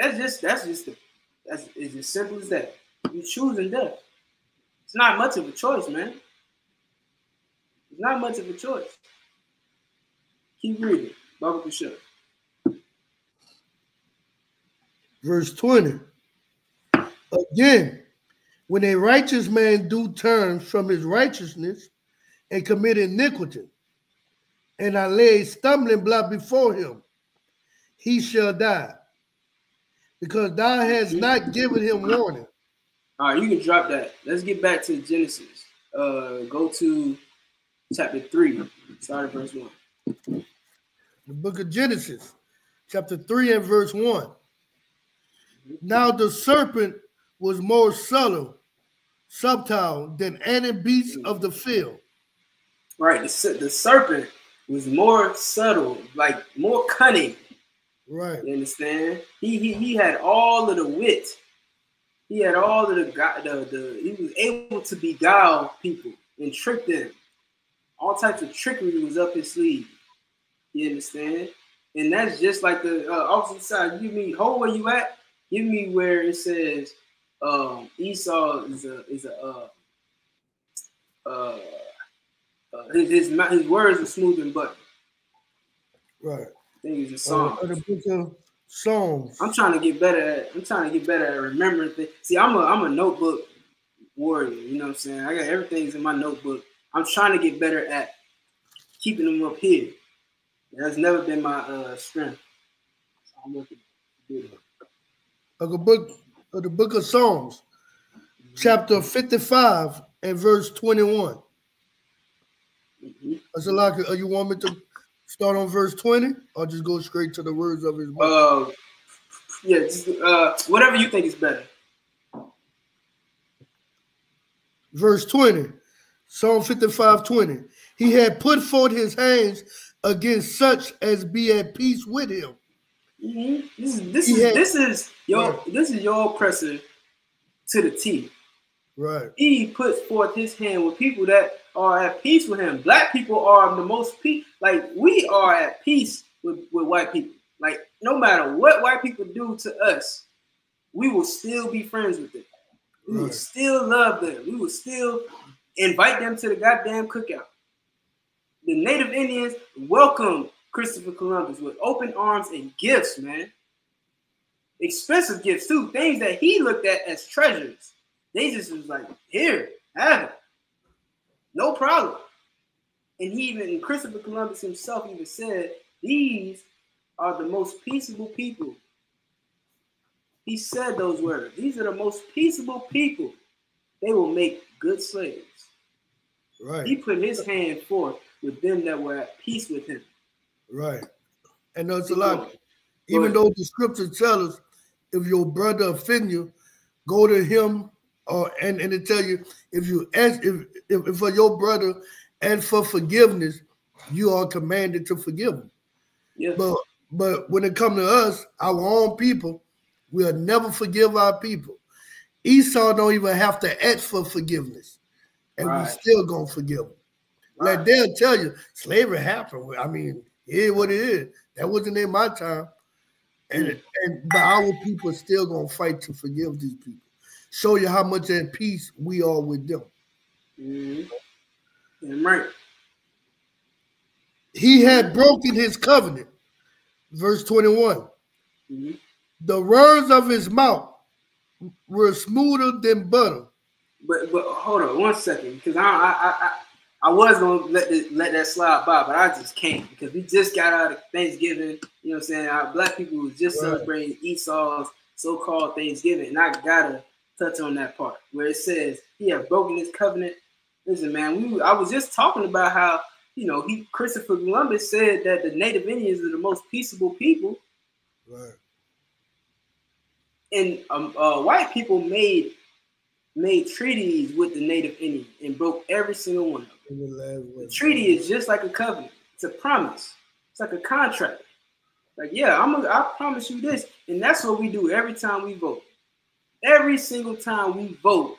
It's as simple as that. You choosing death. It's not much of a choice, man. It's not much of a choice. Keep reading. Baba Kushar. Verse 20. Again, when a righteous man do turn from his righteousness and commit iniquity, and I lay a stumbling block before him, he shall die, because thou hast not given him warning. All right, you can drop that. Let's get back to Genesis. Go to chapter 3, start at verse 1. The book of Genesis, chapter 3 and verse 1. Now the serpent was more subtle than any beast of the field. Right, the serpent was more subtle, like more cunning. Right. You understand? He had all of the wit. He had all of he was able to beguile people and trick them. All types of trickery was up his sleeve. You understand? And that's just like the opposite side. Give me hold where you at. Give me where it says Esau is his words are smooth and butter. Right. I think it's a song. The book of Psalms. I'm trying to get better at remembering things. See, I'm a notebook warrior. You know what I'm saying? I got everything's in my notebook. I'm trying to get better at keeping them up here. That's never been my strength. So I'm looking to do that. Of the book of Psalms, chapter 55 and verse 21. Mm-hmm. You want me to start on verse 20 or just go straight to the words of his book? Yeah, just, whatever you think is better. Verse 20, Psalm 55:20. He had put forth his hands against such as be at peace with him. Mm-hmm. This is your oppressor to the T. Right. He puts forth his hand with people that are at peace with him. Black people are the most peace. Like, we are at peace with white people. Like, no matter what white people do to us, we will still be friends with them. We will still love them. We will still invite them to the goddamn cookout. The Native Indians welcome Christopher Columbus with open arms and gifts, man. Expensive gifts too. Things that he looked at as treasures. They just was like, here, have it. No problem. And Christopher Columbus himself even said, these are the most peaceable people. He said those words. These are the most peaceable people. They will make good slaves. Right. He put his hand forth with them that were at peace with him. Right. And there's a lot. Even though the scriptures tell us, if your brother offend you, go to him, and it tell you, if you ask, if for your brother and for forgiveness, you are commanded to forgive him. Yes. But when it comes to us, our own people, we'll never forgive our people. Esau don't even have to ask for forgiveness, and we still gonna forgive him. Like they'll tell you, slavery happened. I mean, it is what it is. That wasn't in my time, but our people still gonna fight to forgive these people. Show you how much at peace we are with them. Mm-hmm. Right. He had broken his covenant. Verse 21. Mm-hmm. The words of his mouth were smoother than butter. But hold on 1 second, because I was gonna let that slide by, but I just can't, because we just got out of Thanksgiving. You know what I'm saying? Our black people was just celebrating Esau's so-called Thanksgiving, and I gotta touch on that part where it says he had broken his covenant. Listen, man, I was just talking about how, you know, Christopher Columbus said that the Native Indians are the most peaceable people. Right. And white people made treaties with the Native Indians and broke every single one of them. The treaty is just like a covenant. It's a promise. It's like a contract. Like, yeah, I promise you this. And that's what we do every time we vote. Every single time we vote,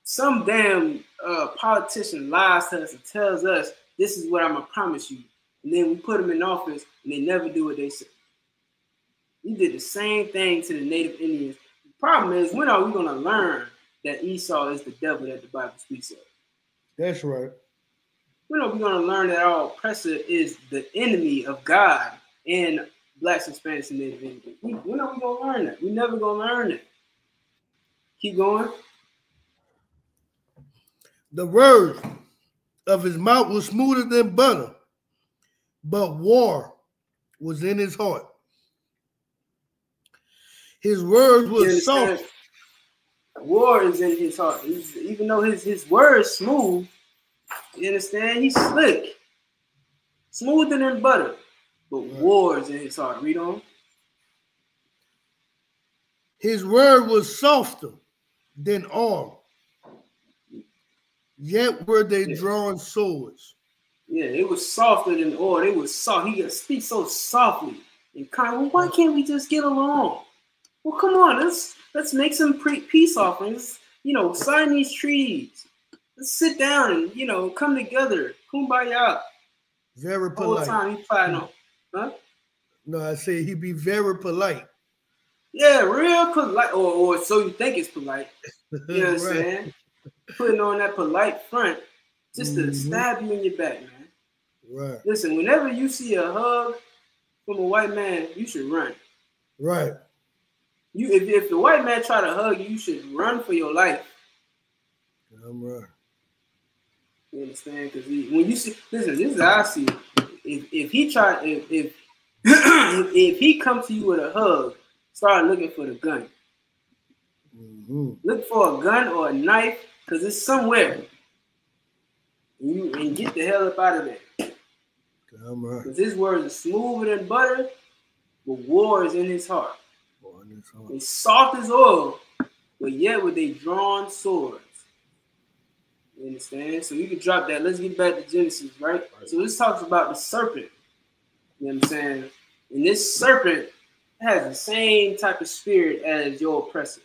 some damn politician lies to us and tells us, this is what I'm going to promise you. And then we put them in office and they never do what they say. We did the same thing to the Native Indians. The problem is, when are we going to learn that Esau is the devil that the Bible speaks of? That's right. When are we going to learn that our oppressor is the enemy of God and blacks, Hispanics, and Native Indians? When are we going to learn that? We're never going to learn that. Keep going. The words of his mouth was smoother than butter, but war was in his heart. His words were soft. War is in his heart. Even though his words smooth, you understand? He's slick. Smoother than butter. But war is in his heart. Read on. His word was softer than arm. Yet were they drawing swords. Yeah, it was softer than oil. It was soft. He could speak so softly and kind of, well, why can't we just get along? Well, come on, let's make some peace offerings. You know, sign these treaties. Let's sit down and, you know, come together. Kumbaya. Very polite. All the time he plotting on. Huh? No, I say he'd be very polite. Yeah, real polite. Or so you think it's polite. You know what I'm saying? Putting on that polite front just to stab you in your back, man. Right. Listen, whenever you see a hug from a white man, you should run. Right. If the white man try to hug you, you should run for your life. I'm right. You understand? Because when you see, listen, this is how I see it. If he comes to you with a hug, start looking for the gun. Mm-hmm. Look for a gun or a knife, because it's somewhere. And get the hell up out of there. I'm right. Because his words are smoother than butter, but war is in his heart. It's soft as oil, but yet with they drawn swords. You understand? So you can drop that. Let's get back to Genesis, right? So this talks about the serpent. You know what I'm saying? And this serpent has the same type of spirit as your oppressor.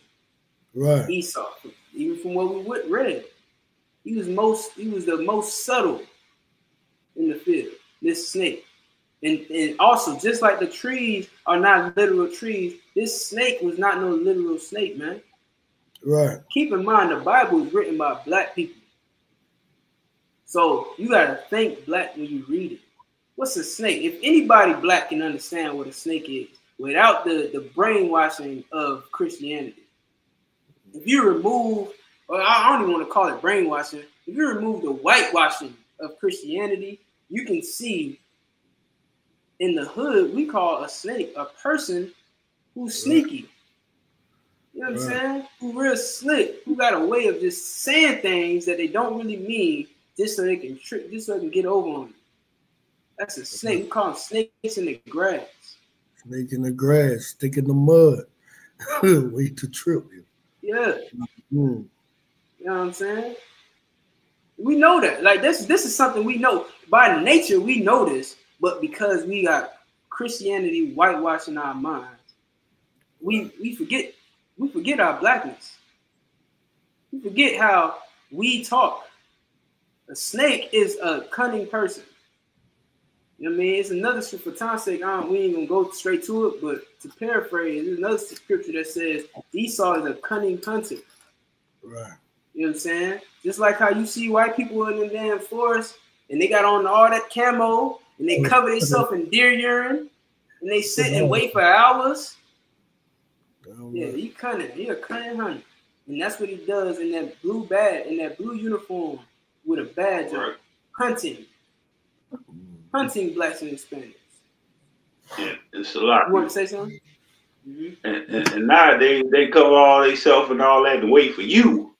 Right. Esau. Even from what we read. He was the most subtle in the field, this snake. And also, just like the trees are not literal trees, this snake was not no literal snake, man. Right. Keep in mind, the Bible is written by black people. So you gotta think black when you read it. What's a snake? If anybody black can understand what a snake is without the brainwashing of Christianity, if you remove, or I don't even want to call it brainwashing, if you remove the whitewashing of Christianity, you can see in the hood, we call a snake a person who's sneaky. You know what I'm saying? Who real slick, who got a way of just saying things that they don't really mean just so they can trick, just so they can get over on you. That's a snake. We call them snakes in the grass. Snake in the grass, stick in the mud. Wait to trip you. Yeah. You know what I'm saying? We know that. Like this is something we know. By nature, we know this, but because we got Christianity whitewashing our minds, we forget our blackness. We forget how we talk. A snake is a cunning person. You know what I mean? It's another, for time's sake, we ain't gonna go straight to it, but to paraphrase, there's another scripture that says Esau is a cunning hunter. Right. You know what I'm saying? Just like how you see white people in the damn forest and they got on all that camo and they cover themselves in deer urine and they sit and wait for hours. Yeah, he cunning. He a cunning hunter. And that's what he does in that blue badge, in that blue uniform with a badge on, hunting blacks and Hispanics. Yeah, it's a lot. You want to say something? And nowadays they cover all themselves and all that to wait for you.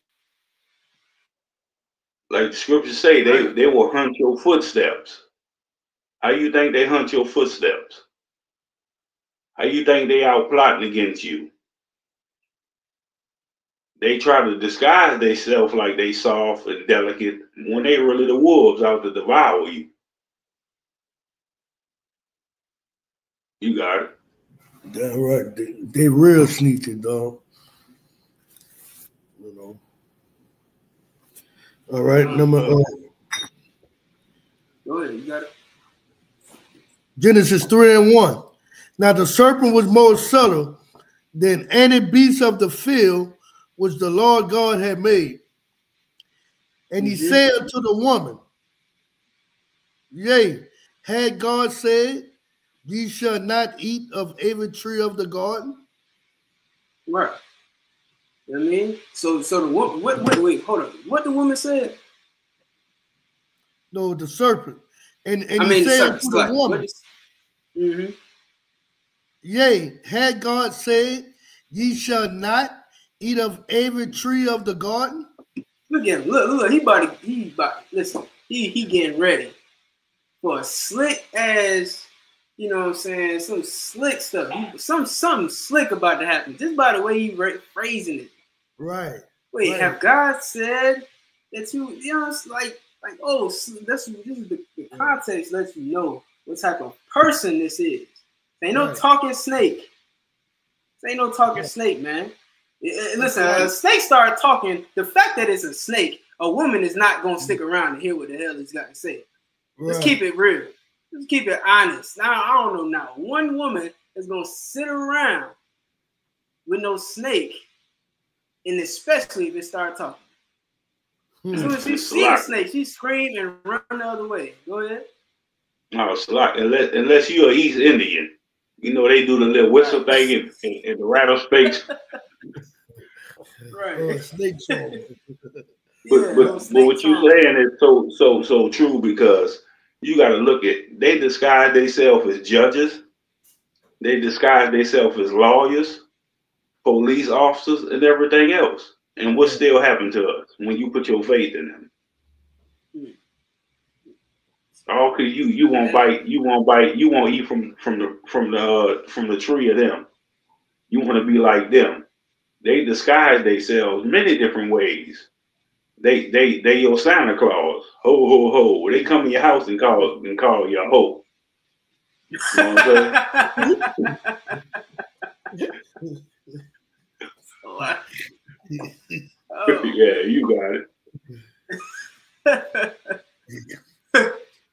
Like the scriptures say, they will hunt your footsteps. How you think they hunt your footsteps? How you think they out plotting against you? They try to disguise themselves like they soft and delicate when they really the wolves out to devour you. You got it. That's right. They real sneaky, dog. You know. All right, number. Go ahead, you got it. Genesis 3:1. Now the serpent was more subtle than any beast of the field which the Lord God had made. And he said to the woman, yea, had God said, ye shall not eat of every tree of the garden? Right. You know what I mean? So the woman, wait, hold on. What the woman said? No, the serpent. And I he mean, said to the woman, yea, had God said, ye shall not eat of every tree of the garden? Look at him. Look, he listen, he getting ready for a slick ass, you know what I'm saying, some slick stuff. Something slick about to happen. Just by the way he phrasing it. Right. Wait, right. Have God said that you know, it's like oh, this is the context lets you know what type of person this is. Ain't no talking snake. This ain't no talking snake, man. Listen, a snake started talking. The fact that it's a snake, a woman is not gonna stick around to hear what the hell he's got to say. Let's keep it real. Let's keep it honest. Now I don't know. Now one woman is gonna sit around with no snake, and especially if it started talking. As soon as she sees a snake, she scream and run the other way. Go ahead. No, it's a lot. Unless you're an East Indian. You know, they do the little whistle thing and the rattlesnakes. Right. Snake song. But what you're saying is so true, because you got to look at, they disguise themselves as judges. They disguise themselves as lawyers, police officers, and everything else. And what still happened to us when you put your faith in them? All because you won't eat from the tree of them. You want to be like them. They disguise themselves many different ways. They your Santa Claus. Ho ho ho. They come in your house and call you a ho. You know what I'm saying? Oh. Yeah, you got it.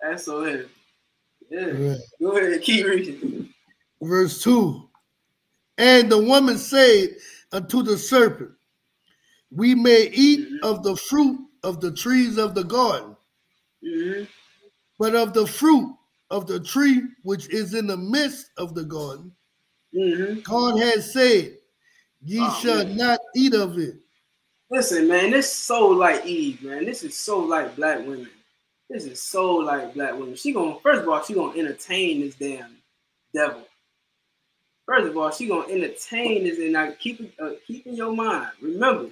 That's so heavy. Yeah. Right. Go ahead, keep reading. Verse 2. And the woman said unto the serpent, we may eat of the fruit of the trees of the garden, but of the fruit of the tree which is in the midst of the garden, God has said, ye shall not eat of it. Listen, man, this is so like Eve, man. This is so like black women. This is so like black women. First of all, she gonna entertain this damn devil. First of all, she gonna entertain this, and now keep in your mind. Remember,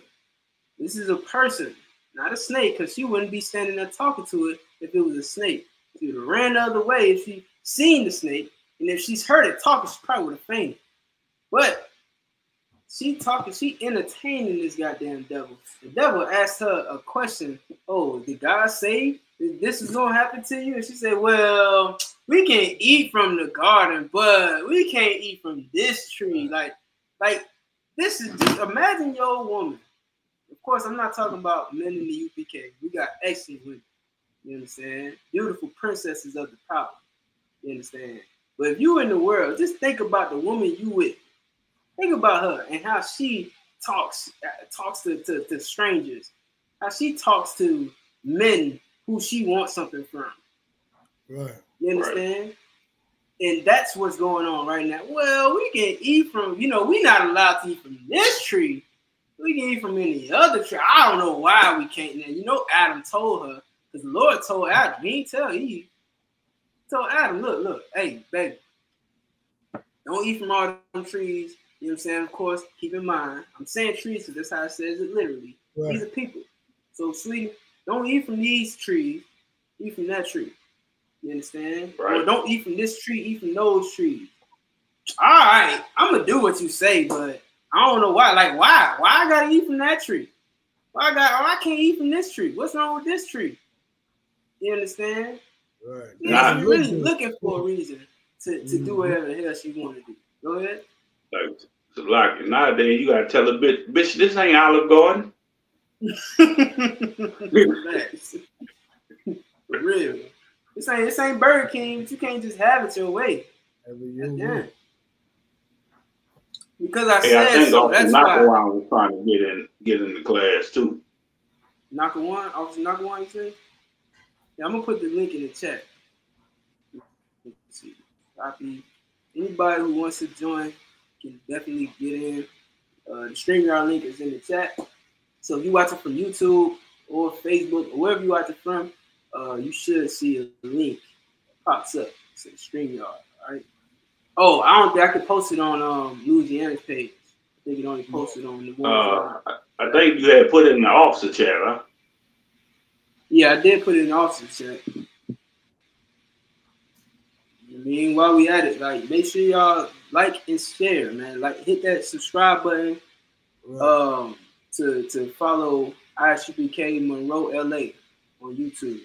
this is a person, not a snake, because she wouldn't be standing there talking to it if it was a snake. She would have ran the other way if she seen the snake, and if she's heard it talking, she probably would have fainted. But she talking, she entertaining this goddamn devil. The devil asked her a question. Oh, did God say this is gonna happen to you? And she said, well, we can eat from the garden, but we can't eat from this tree. Like this is just imagine your woman. Of course, I'm not talking about men in the UPK. We got excellent women. You understand? Beautiful princesses of the power. You understand? But if you in the world, just think about the woman you with. Think about her and how she talks to strangers. How she talks to men who she wants something from. Right. You understand? Right. And that's what's going on right now. Well, we can eat from, we're not allowed to eat from this tree. We can eat from any other tree. I don't know why we can't now. Adam told her, because the Lord told Adam. He didn't tell Eve. He told Adam, look, hey, baby, don't eat from all them trees. You know what I'm saying? Of course, keep in mind, I'm saying trees because that's how it says it literally. Right. These are people. So, sweetie, don't eat from these trees. Eat from that tree. You understand? Right. Or don't eat from this tree. Eat from those trees. All right, I'm going to do what you say, but I don't know why. Like, why? Why I got to eat from that tree? I can't eat from this tree. What's wrong with this tree? You understand? Right. She's really looking for a reason to do whatever the hell she want to do. Go ahead. Like nowadays, you gotta tell a bitch, this ain't Olive Garden. For real. This ain't Burger King, but you can't just have it your way. Because I said so. That's why. Nakawan was trying to get in the class too. Nakawan, Officer Nakawan, you say? Yeah, I'm gonna put the link in the chat. Let's see. Copy. Anybody who wants to join can definitely get in. The StreamYard link is in the chat. So if you watch it from YouTube or Facebook or wherever you watch it from, you should see a link pops up. It's a StreamYard, all right? Oh, I don't think I could post it on Louisiana's page. I think it only posted on the one. I think you had put it in the officer chat, huh? Yeah, I did put it in the officer chat. I mean, while we at it, like, make sure y'all like and share, man. Like, hit that subscribe button. Right. To follow ISUPK Monroe LA on YouTube,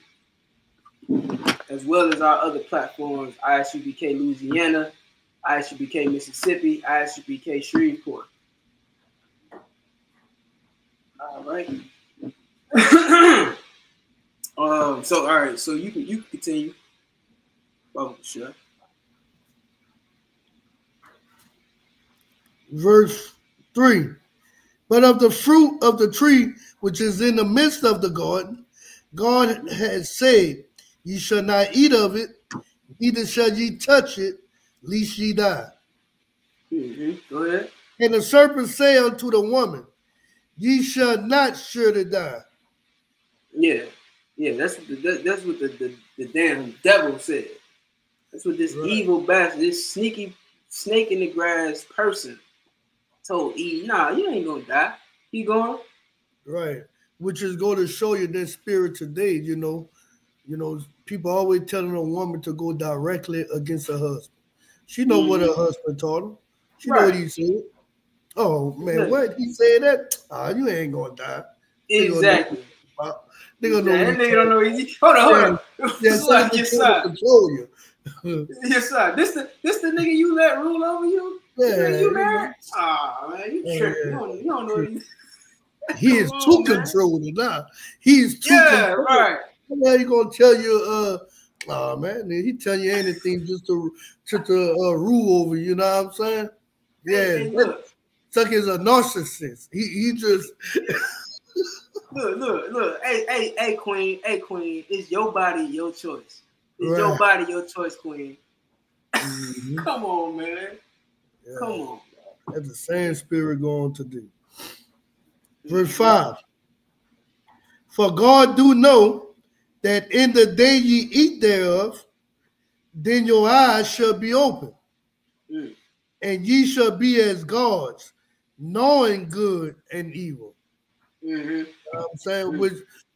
as well as our other platforms: ISUPK Louisiana, ISUPK Mississippi, ISUPK Shreveport. All right. So all right. So you can continue. Oh, sure. Verse 3. But of the fruit of the tree which is in the midst of the garden, God has said, ye shall not eat of it, neither shall ye touch it, lest ye die. Go ahead. And the serpent said unto the woman, ye shall not surely die. Yeah, that's what the damn devil said. That's what this evil bastard, this sneaky snake in the grass person told Eve, nah, you ain't gonna die. Keep going. Right. Which is going to show you their spirit today, people always telling a woman to go directly against her husband. She know what her husband taught her. She know what he said. Oh man, what? He said that? You ain't gonna die. Exactly. They gonna know that nigga don't know hold on. Yeah, so like yes, sir. Control you. Yes, sir. This the nigga you let rule over you? Yeah. You married? Man, you tripping. You don't know what He Come is too on, man. controlling now. He is too Yeah, controlling. right. How he gonna tell you? Oh man, he tell you anything just to rule over you. You know what I'm saying? Yeah, Hey, look, Chuck is a narcissist. He just look. Hey, Queen. Hey, Queen. It's your body, your choice. It's your right. body, your choice, Queen. Mm-hmm. Come on, man. Yeah. Come on. That's the same spirit going to do. Verse 5. For God do know that in the day ye eat thereof, then your eyes shall be open, Mm. and ye shall be as gods, knowing good and evil. Mm-hmm. You know what I'm saying?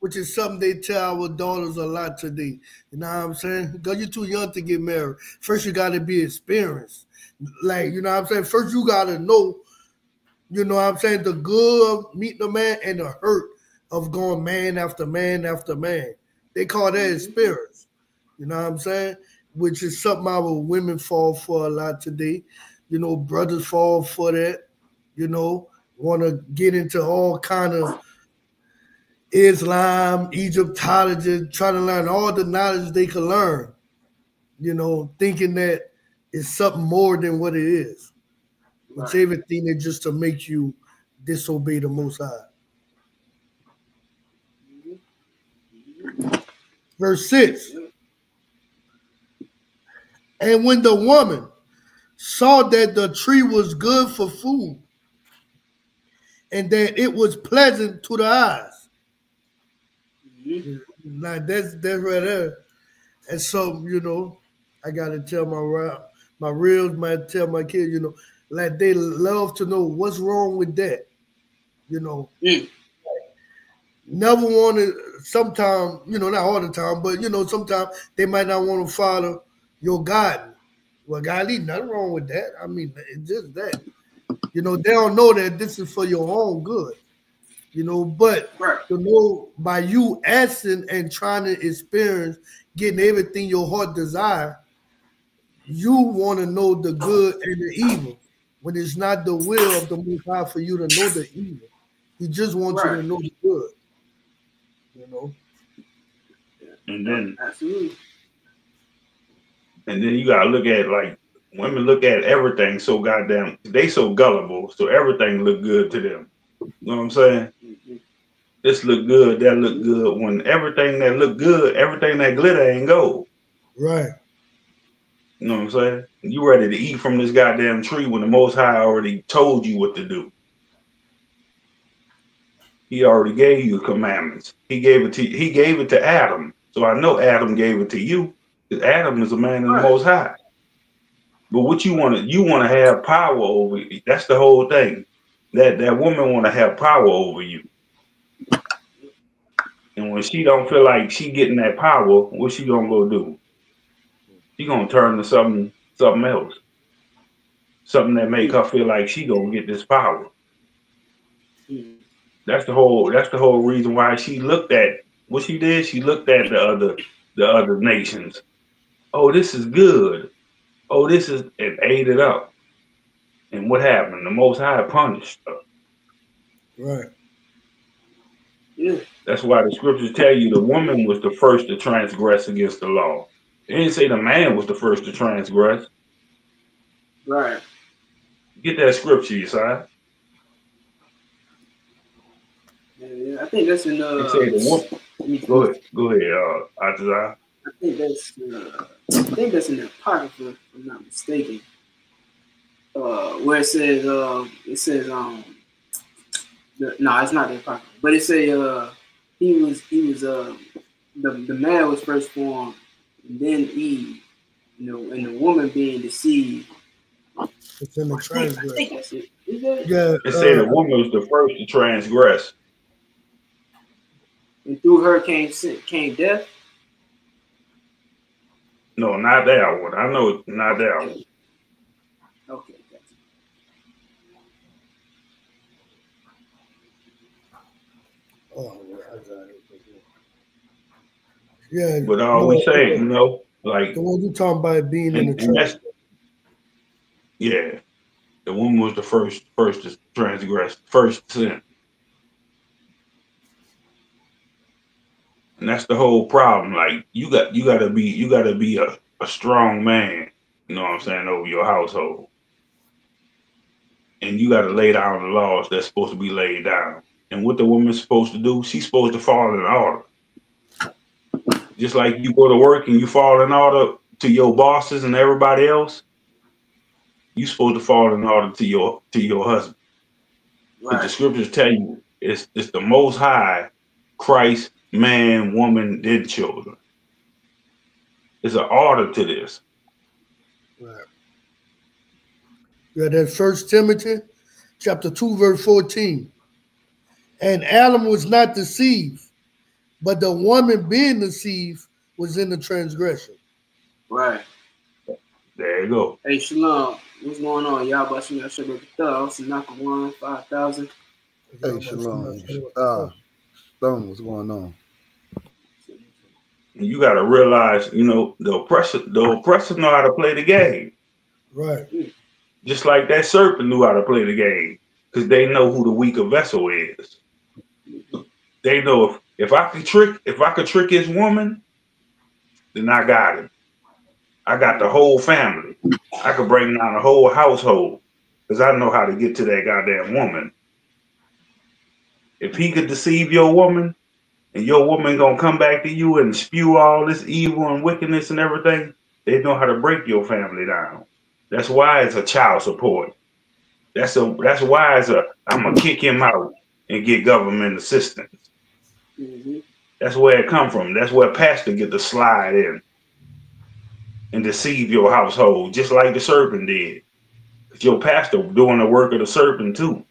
Which is something they tell our daughters a lot today. You know what I'm saying? Because you're too young to get married. First, you got to be experienced. Like, you know what I'm saying? First, you got to know, you know what I'm saying, the good of meeting a man and the hurt of going man after man after man. They call that experience. You know what I'm saying? Which is something our women fall for a lot today. You know, brothers fall for that. You know, want to get into all kind of Islam, Egyptology, trying to learn all the knowledge they can learn. You know, thinking that it's something more than what it is. Which Right. everything is just to make you disobey the Most High. Verse 6. And when the woman saw that the tree was good for food and that it was pleasant to the eyes. Mm-hmm. Like that's right there. And so, you know, I gotta tell my reals, might tell my kids, you know, like they love to know what's wrong with that. You know. Mm. Never want to, sometimes, you know, not all the time, but, you know, sometimes they might not want to follow your guidance. Well, God, there's nothing wrong with that. I mean, it's just that. You know, they don't know that this is for your own good. You know, but Right. to know by you asking and trying to experience getting everything your heart desire, you want to know the good and the evil when it's not the will of the Most High for you to know the evil. He just wants you Right. to know the good. You know? And Yep. then Absolutely. you gotta look at, like, women look at everything so goddamn, they so gullible, so everything look good to them. You know what I'm saying? Mm-hmm. This look good, that look good. When everything that look good, everything that glitter ain't gold. Right. You know what I'm saying? You ready to eat from this goddamn tree when the Most High already told you what to do. He already gave you commandments. He gave it to Adam. So I know Adam gave it to you, because Adam is a man of the Right. Most High. But what you want to have power over. That's the whole thing. That woman want to have power over you. And when she don't feel like she getting that power, what she gonna go do? She gonna turn to something else. Something that make her feel like she gonna get this power. Mm-hmm. That's the whole reason why she looked at what she did. She looked at the other nations. Oh, this is good. Oh, this is, and ate it up. And what happened? The Most High punished her. Right. Yeah. That's why the scriptures tell you the woman was the first to transgress against the law. It didn't say the man was the first to transgress. Right. Get that scripture, you side. Yeah. I think that's in It said the woman. let me Go see. ahead, Atazar. I think that's in the Apocrypha, if I'm not mistaken. Where it says no, it's not the Apocrypha, but it say he was the man was first formed, and then Eve, you know, and the woman being deceived. It's in the I transgress. think that's it. Is that it? Yeah. It said the woman was the first to transgress. And through her came death. No, not that one. I know not that one. Okay, gotcha. Oh, yeah, I got it. Yeah, But we say, you know, the like, one you talking about being in the and that's, transgress. yeah, the woman was the first to transgress, first sin. And that's the whole problem. Like you gotta be a strong man, you know what I'm saying, over your household. And you gotta lay down the laws that's supposed to be laid down. And what the woman's supposed to do, she's supposed to fall in order. Just like you go to work and you fall in order to your bosses and everybody else, you supposed to fall in order to your husband. Right. But the scriptures tell you it's the Most High, Christ, man, woman, then children. There's an order to this. Right. Yeah, that 1 Timothy chapter 2, verse 14. And Adam was not deceived, but the woman being deceived was in the transgression. Right. There you go. Hey, Shalom. What's going on? Y'all about to show up the Naka 1, 5,000. Hey, Shalom. What's going on? You got to realize, you know, the oppressor know how to play the game. Right. Just like that serpent knew how to play the game, because they know who the weaker vessel is. They know if I could trick his woman, then I got him. I got the whole family. I could bring down the whole household, because I know how to get to that goddamn woman. If he could deceive your woman, and your woman gonna come back to you and spew all this evil and wickedness and everything, they know how to break your family down. That's why it's a child support. That's why I'm gonna kick him out and get government assistance. Mm-hmm. That's where it come from. That's where pastor get to slide in and deceive your household, just like the serpent did. Your pastor doing the work of the serpent too.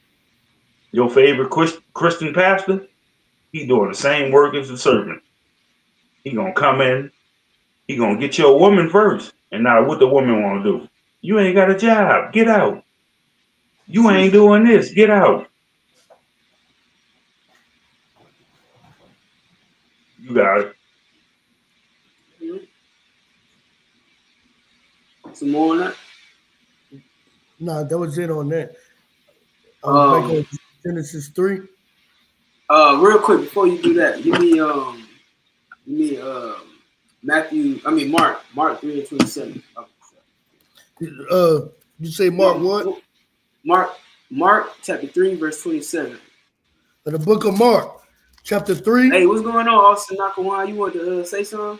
Your favorite Christian pastor, he doing the same work as the serpent. He gonna come in, he gonna get your woman first. And now what the woman wanna do? You ain't got a job, get out. You ain't doing this, get out. You got it. Some more on that? No, that was it on that. Back on Genesis 3. Real quick before you do that, give me Mark 3:27. You say Mark what? Mark chapter 3, verse 27. The book of Mark, chapter 3. Hey, what's going on, Austin Nakawan? You want to say something?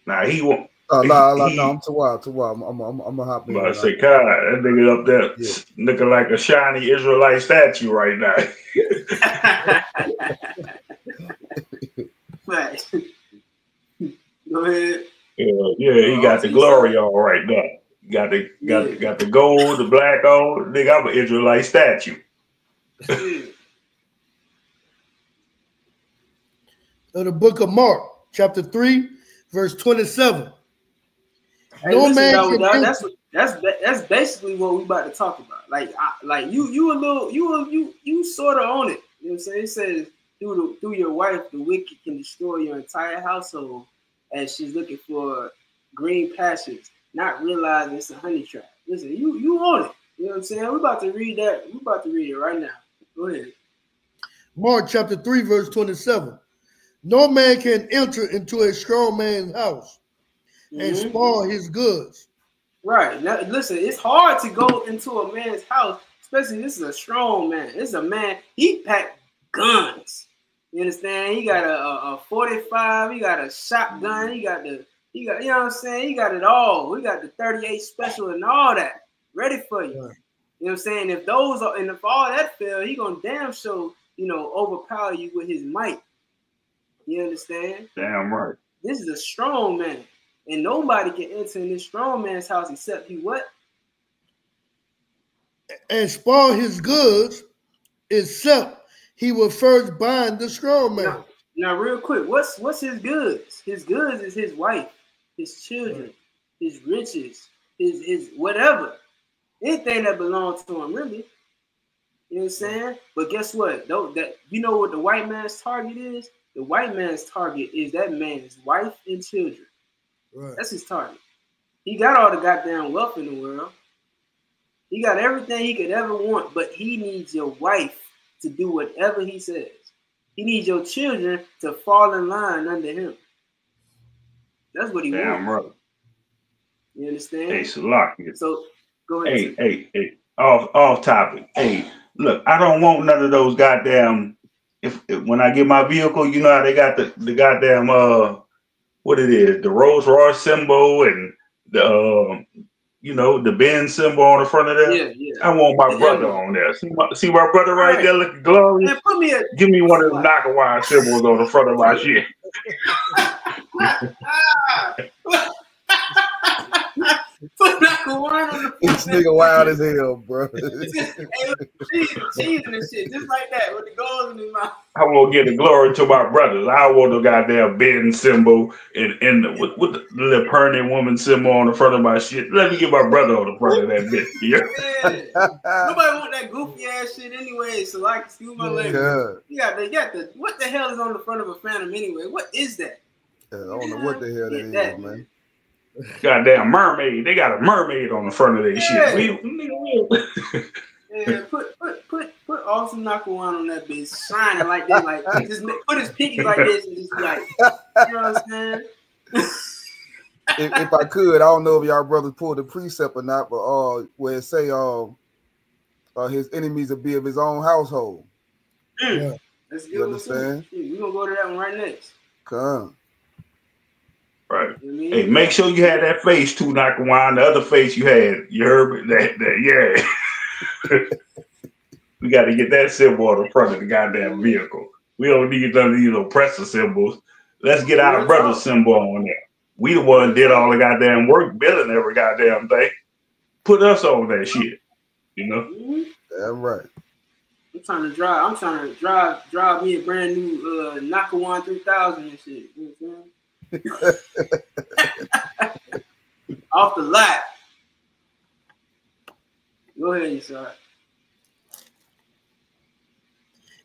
Now he won't. No, I'm too wild. I'm gonna hop in. I say, God, that nigga up there looking like a shiny Israelite statue right now. Right. Go ahead. Yeah, he got the glory on right now. Got the gold, the black on. Nigga, I'm an Israelite statue. The book of Mark, chapter 3, verse 27. Hey, no listen, that's basically what we about to talk about. Like you sort of own it. You know what I'm saying? It says through your wife, the wicked can destroy your entire household, as she's looking for green pastures, not realizing it's a honey trap. Listen, you own it. You know what I'm saying? We're about to read that. We're about to read it right now. Go ahead. Mark chapter 3, verse 27. No man can enter into a strong man's house and spoil his goods. Right. Now, listen, it's hard to go into a man's house, especially this is a strong man. This is a man, he packed guns. You understand? He got a 45, he got a shotgun, he got, you know what I'm saying? He got it all. We got the 38 special and all that ready for you. Right. You know what I'm saying? If all that fail, he gonna damn sure, overpower you with his might. You understand? Damn right. This is a strong man. And nobody can enter in this strong man's house except he what? And spoil his goods, except he will first bind the strong man. Now real quick, what's his goods? His goods is his wife, his children, his riches, his whatever. Anything that belongs to him, really. You know what I'm saying? But guess what? You know what the white man's target is? The white man's target is that man's wife and children. Right. That's his target. He got all the goddamn wealth in the world. He got everything he could ever want, but he needs your wife to do whatever he says. He needs your children to fall in line under him. That's what he Damn wants. right. You understand? Hey, Salaki. So go ahead. Hey. Off topic. Hey, look, I don't want none of those goddamn. If when I get my vehicle, you know how they got the goddamn what it is, the Rolls Royce symbol and the you know, the Benz symbol on the front of there. Yeah. I want my The brother emblem. on there. See my brother right there looking glorious. Man, put me a Give me one of them Nakawai symbols on the front of my shit. Put Nakawai on the front. This nigga wild as hell, bro. Cheese and shit, just like that, with the gold in his mouth. I want to get the glory to my brothers. I want the goddamn Benz symbol and with the little permanent woman symbol on the front of my shit. Let me get my brother on the front of that bitch. Yeah. Nobody want that goofy ass shit anyway. So like, excuse my language. You got the what the hell is on the front of a Phantom anyway? What is that? I don't know what the hell that is, man. Goddamn mermaid. They got a mermaid on the front of their shit. Yeah, put awesome Nakawan on that bitch, shining like this, like just put his pinky like this and just be like, you know what I'm saying? if I could, I don't know if y'all brothers pulled the precept or not, but where it say his enemies will be of his own household. Yeah. That's good. You understand? We're gonna go to that one right next. Come. Right. You know, hey, make sure you had that face too, Nakawan. The other face you had, you heard that yeah. We got to get that symbol on the front of the goddamn vehicle. We don't need none of these oppressor symbols. Let's get our brother symbol on there. We the one did all the goddamn work, building every goddamn thing. Put us on that shit. You know? Damn right. I'm trying to drive me a brand new Nakawan 3000 and shit. You know what I'm saying? Off the lot. Go ahead, you sir.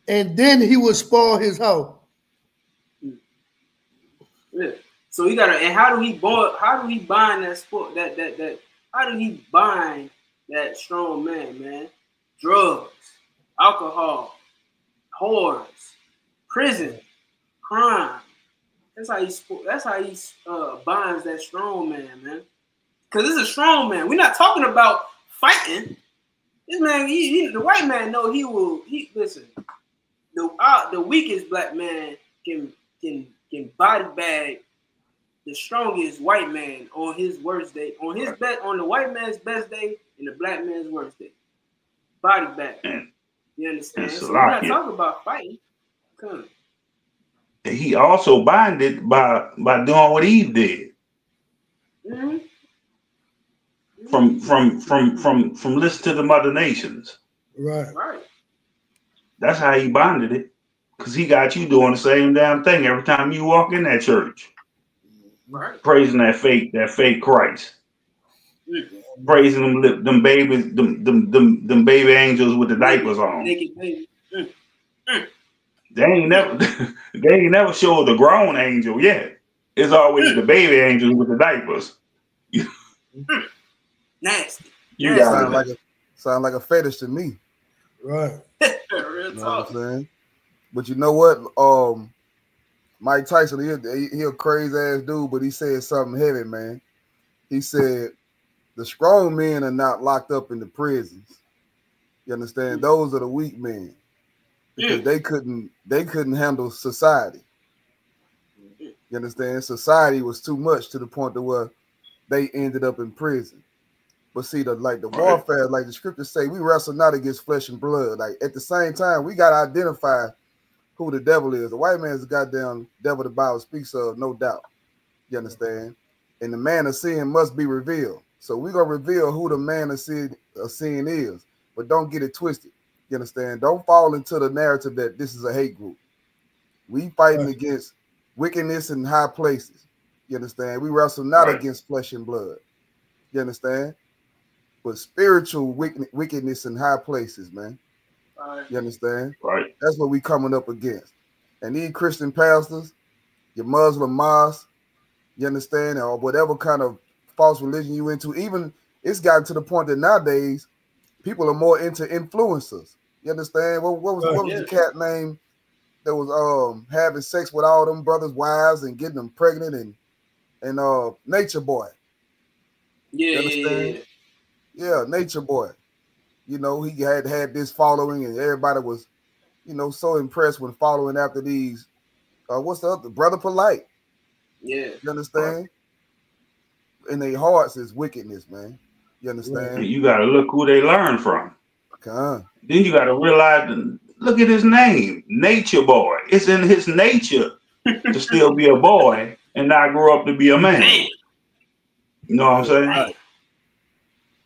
And then he will spoil his house. Yeah. So he gotta. And how do he bind that sport? How do he bind that strong man? Man, drugs, alcohol, whores, prison, crime. That's how he binds that strong man. Because it's a strong man. We're not talking about fighting. This man, the white man know he will. Listen. The weakest black man can body bag the strongest white man on his worst day, on the white man's best day and the black man's worst day. Body bag. You understand? So we're not talking about fighting. Come on. He also binded by doing what Eve did. Mm-hmm. From listen to the mother nations. Right. That's how he bonded it. Because he got you doing the same damn thing every time you walk in that church. Right. Praising that fake Christ. Mm-hmm. Praising them babies, them baby angels with the diapers on. Naked baby. They ain't never showed the grown angel yet. It's always the baby angels with the diapers. Nasty. You sound like a fetish to me. Right. Real you know talk. what I'm saying? But you know what? Mike Tyson, he a crazy ass dude, but he said something heavy, man. He said the strong men are not locked up in the prisons. You understand? Those are the weak men. Because they couldn't handle society. You understand? Society was too much to the point to where they ended up in prison. But see, the warfare, like the scriptures say, we wrestle not against flesh and blood. Like at the same time, we gotta identify who the devil is. The white man's the goddamn devil the Bible speaks of, no doubt. You understand? And the man of sin must be revealed. So we're gonna reveal who the man of sin is, but don't get it twisted. You understand? Don't fall into the narrative that this is a hate group. We fighting against wickedness in high places. You understand? We wrestle not against flesh and blood. You understand? But spiritual wickedness in high places, man. You understand? Right. That's what we coming up against. And these Christian pastors, your Muslim mosques, you understand, or whatever kind of false religion you into, even it's gotten to the point that nowadays people are more into influencers. You understand? What was the cat name that was having sex with all them brothers' wives and getting them pregnant and Nature Boy? You understand? Yeah, Nature Boy. You know, he had this following, and everybody was, you know, so impressed when following after these. What's the other? Brother Polite. Yeah. You understand? In their hearts is wickedness, man. You understand? And you got to look who they learn from. Then you got to realize, look at his name, Nature Boy. It's in his nature to still be a boy and not grow up to be a man. You know what I'm saying? Right.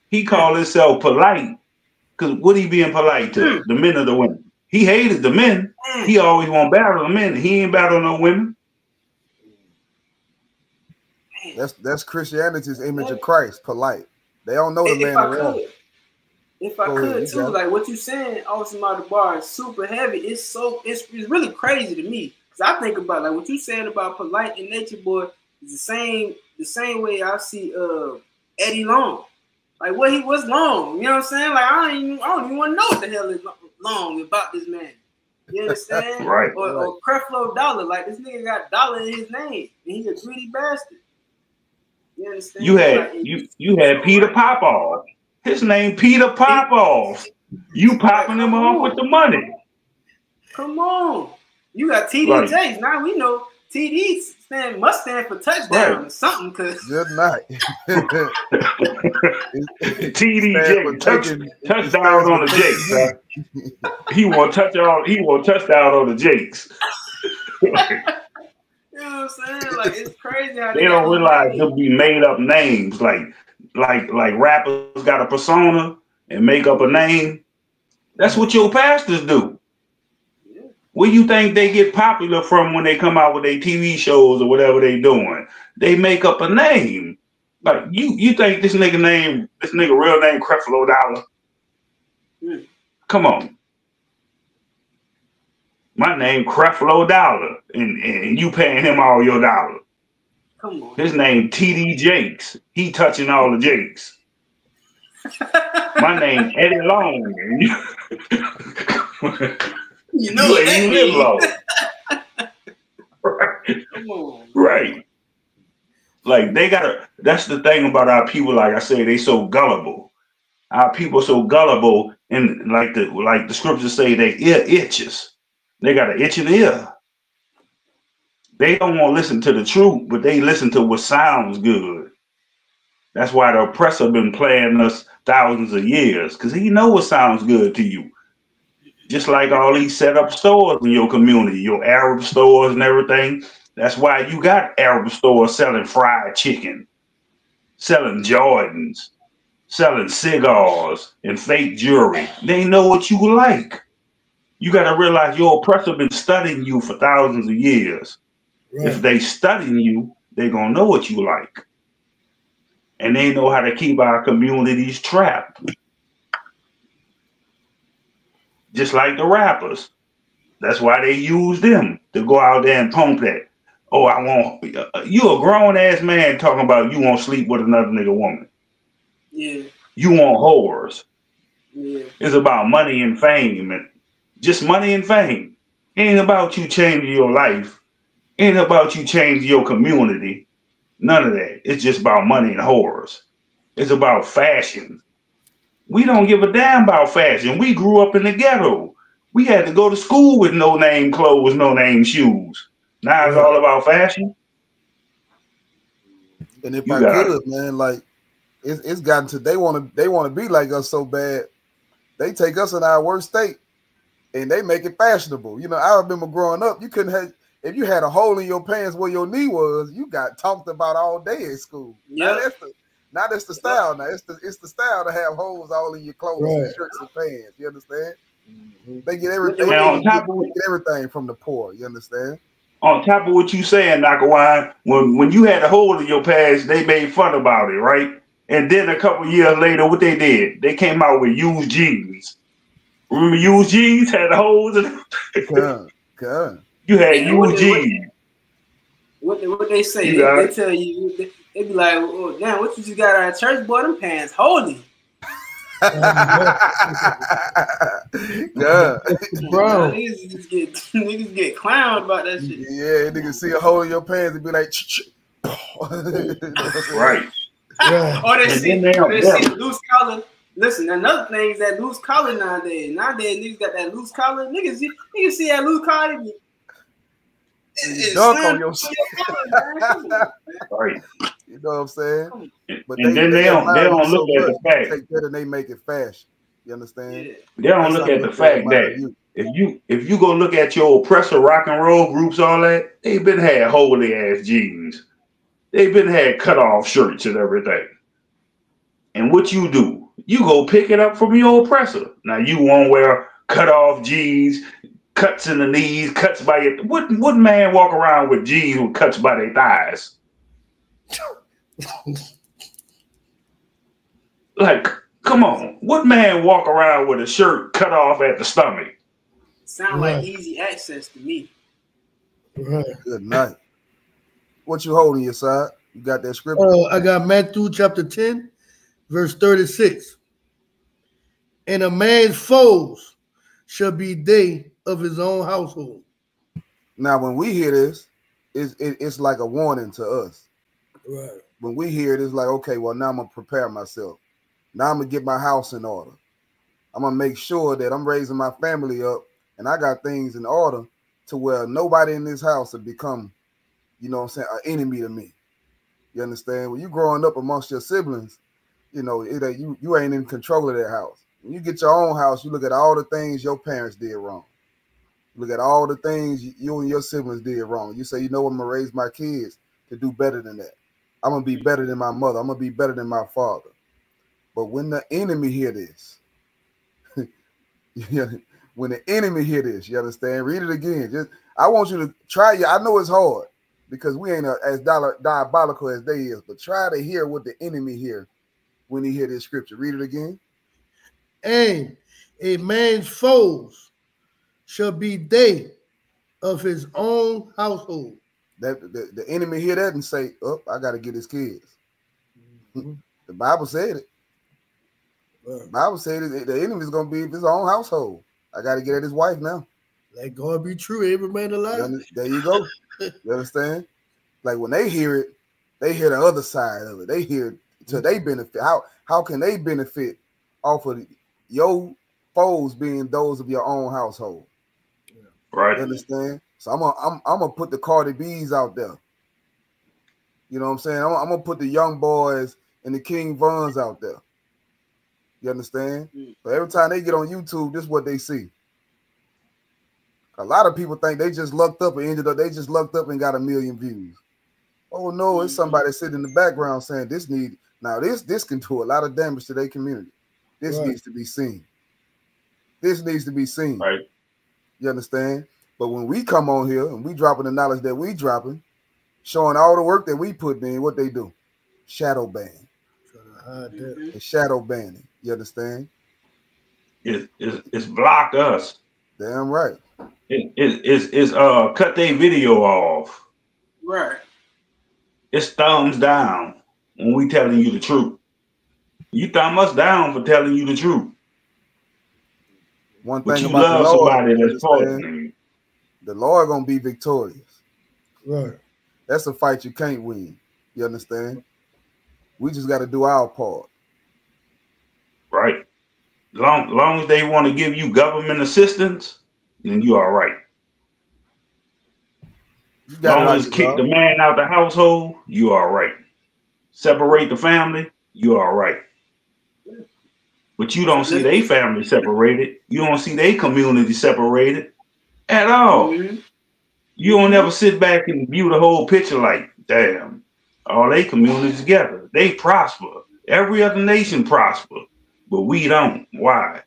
He called himself polite because what he being polite to? The men or the women? He hated the men. He always want to battle the men. He ain't battle no women. That's Christianity's image of Christ, polite. They don't know the man or woman. If I could too, like what you saying, Austin the bar is super heavy. It's really crazy to me because I think about like what you saying about polite and Nature Boy is the same way I see Eddie Long. Like what he was Long, you know what I'm saying? Like I don't even want to know what the hell is Long about this man. You understand? Right. Or Creflo Dollar, like this nigga got Dollar in his name and he's a greedy bastard. You understand? You had Peter Popoff. His name Peter Popoff. You popping him off with the money. Come on. You got TD Jakes. Now we know TD must stand for touchdown or something. Good night. TD Jakes. Touchdown on the Jakes. He want touchdown on the Jakes. You know what I'm saying? Like it's crazy how they don't realize they'll be made up names like rappers got a persona and make up a name. That's what your pastors do. Yeah. Where you think they get popular from when they come out with their TV shows or whatever they doing? They make up a name. Like you think this nigga real name Creflo Dollar? Mm. Come on. My name Creflo Dollar, and you paying him all your dollar. Come on. His name TD Jakes. He touching all the Jakes. My name Eddie Long. You know you live long. Right. Come on. Right. Like that's the thing about our people, like I say, they so gullible. Our people so gullible, and like the scriptures say, their ear itches. They got an itch in the ear. They don't want to listen to the truth, but they listen to what sounds good. That's why the oppressor been playing us thousands of years, because he know what sounds good to you. Just like all these set up stores in your community, your Arab stores and everything. That's why you got Arab stores selling fried chicken, selling Jordans, selling cigars and fake jewelry. They know what you like. You got to realize your oppressor been studying you for thousands of years. Right. If they studying you, they gonna know what you like. And they know how to keep our communities trapped. Just like the rappers. That's why they use them to go out there and pump that. Oh, you a grown ass man talking about you want to sleep with another nigga woman. Yeah. You want whores. Yeah. It's about money and fame, and just money and fame. It ain't about you changing your life. It ain't about you changing your community. None of that. It's just about money and whores. It's about fashion. We don't give a damn about fashion. We grew up in the ghetto. We had to go to school with no name clothes, no name shoes. Now it's all about fashion. And if I could, man, like it's gotten to they want to be like us so bad. They take us in our worst state and they make it fashionable. You know, I remember growing up, you couldn't have, if you had a hole in your pants where your knee was, you got talked about all day at school. Yeah. Now that's the style. Now it's the style to have holes all in your clothes and shirts and pants. You understand? Mm-hmm. They get everything. They get everything from the poor. You understand? On top of what you saying, Nakawine, when you had a hole in your pants, they made fun about it, right? And then a couple years later, what they did? They came out with used jeans. Remember used jeans had the holes in them? God. You had used jeans. What they say? They tell you, they be like, oh, damn, what you just got out of church, boy? Them pants holy. Yeah. Bro. Niggas get clowned about that shit. Yeah, niggas see a hole in your pants and be like, you know what I'm saying? Right. Yeah. Or they And see then the loose collar. Listen, another thing is that loose collar nowadays. Nowadays, niggas got that loose collar. Niggas see that loose collar. It Dunk on slammed your your collar, man. Come on, man. Right. You know what I'm saying? Come on. But And then they admire you don't look so at much, the fact. take that and they make it fashion. You understand? Yeah. They don't That's look how at the much they fact admire that you. if you go look at your oppressor rock and roll groups, all that, they been had holy ass jeans. They been had cut off shirts and everything. And what you do, you go pick it up from your oppressor. Now you won't wear cut off jeans, cuts in the knees, cuts by your what man walk around with jeans with cuts by their thighs? Like, come on. What man walk around with a shirt cut off at the stomach? Sound like easy access to me. Right. Good night. What you holding your side? You got that scripture? I got Matthew chapter 10, verse 36. And a man's foes shall be they of his own household. Now, when we hear this, it's like a warning to us. Right. When we hear it, it's like, okay, well, now I'm going to prepare myself. Now I'm going to get my house in order. I'm going to make sure that I'm raising my family up and I got things in order to where nobody in this house will become, you know what I'm saying, an enemy to me. You understand? When you growing up amongst your siblings, you know, you ain't in control of that house. When you get your own house, you look at all the things your parents did wrong. Look at all the things you and your siblings did wrong. You say, you know, I'm going to raise my kids to do better than that. I'm going to be better than my mother. I'm going to be better than my father. But when the enemy hear this, when the enemy hear this, you understand? Read it again. I want you to try. I know it's hard because we ain't as diabolical as they is, but try to hear what the enemy hear when he hear this scripture. Read it again. And a man's foes shall be they of his own household. That the enemy hear that and say, "Oh, I got to get his kids." Mm-hmm. The Bible said it. The Bible said it, the enemy is going to be his own household. I got to get at his wife now. Let God be true, every man alive. There you go. You understand? Like when they hear it, they hear the other side of it. They hear to their benefit. How can they benefit off of your foes being those of your own household? Right. You understand? So I'm gonna put the Cardi B's out there. You know what I'm saying? I'm gonna put the Young Boys and the King Vons out there. You understand? So every time they get on YouTube, this is what they see. A lot of people think they just lucked up and ended up. They just lucked up and got 1 million views. Oh no, it's somebody sitting in the background saying this can do a lot of damage to their community. This needs to be seen. This needs to be seen. Right. You understand? But when we come on here and we dropping the knowledge that we showing all the work that we put in, what they do? Shadow ban. It's shadow banning. You understand? It's block us. Damn right. It's cut their video off. Right. It's thumbs down when we telling you the truth. You thumb us down for telling you the truth. One but thing you about love the Lord, somebody that's poisoning you. The Lord gonna be victorious. Right. That's a fight you can't win. You understand? We just got to do our part. Right. Long as they want to give you government assistance, then you all right. Long as kick the man out the household, you all right. Separate the family, you all right. But you don't see their family separated. You don't see their community separated at all. Mm-hmm. You don't ever sit back and view the whole picture like, damn, all they communities together. They prosper. Every other nation prosper. But we don't. Why?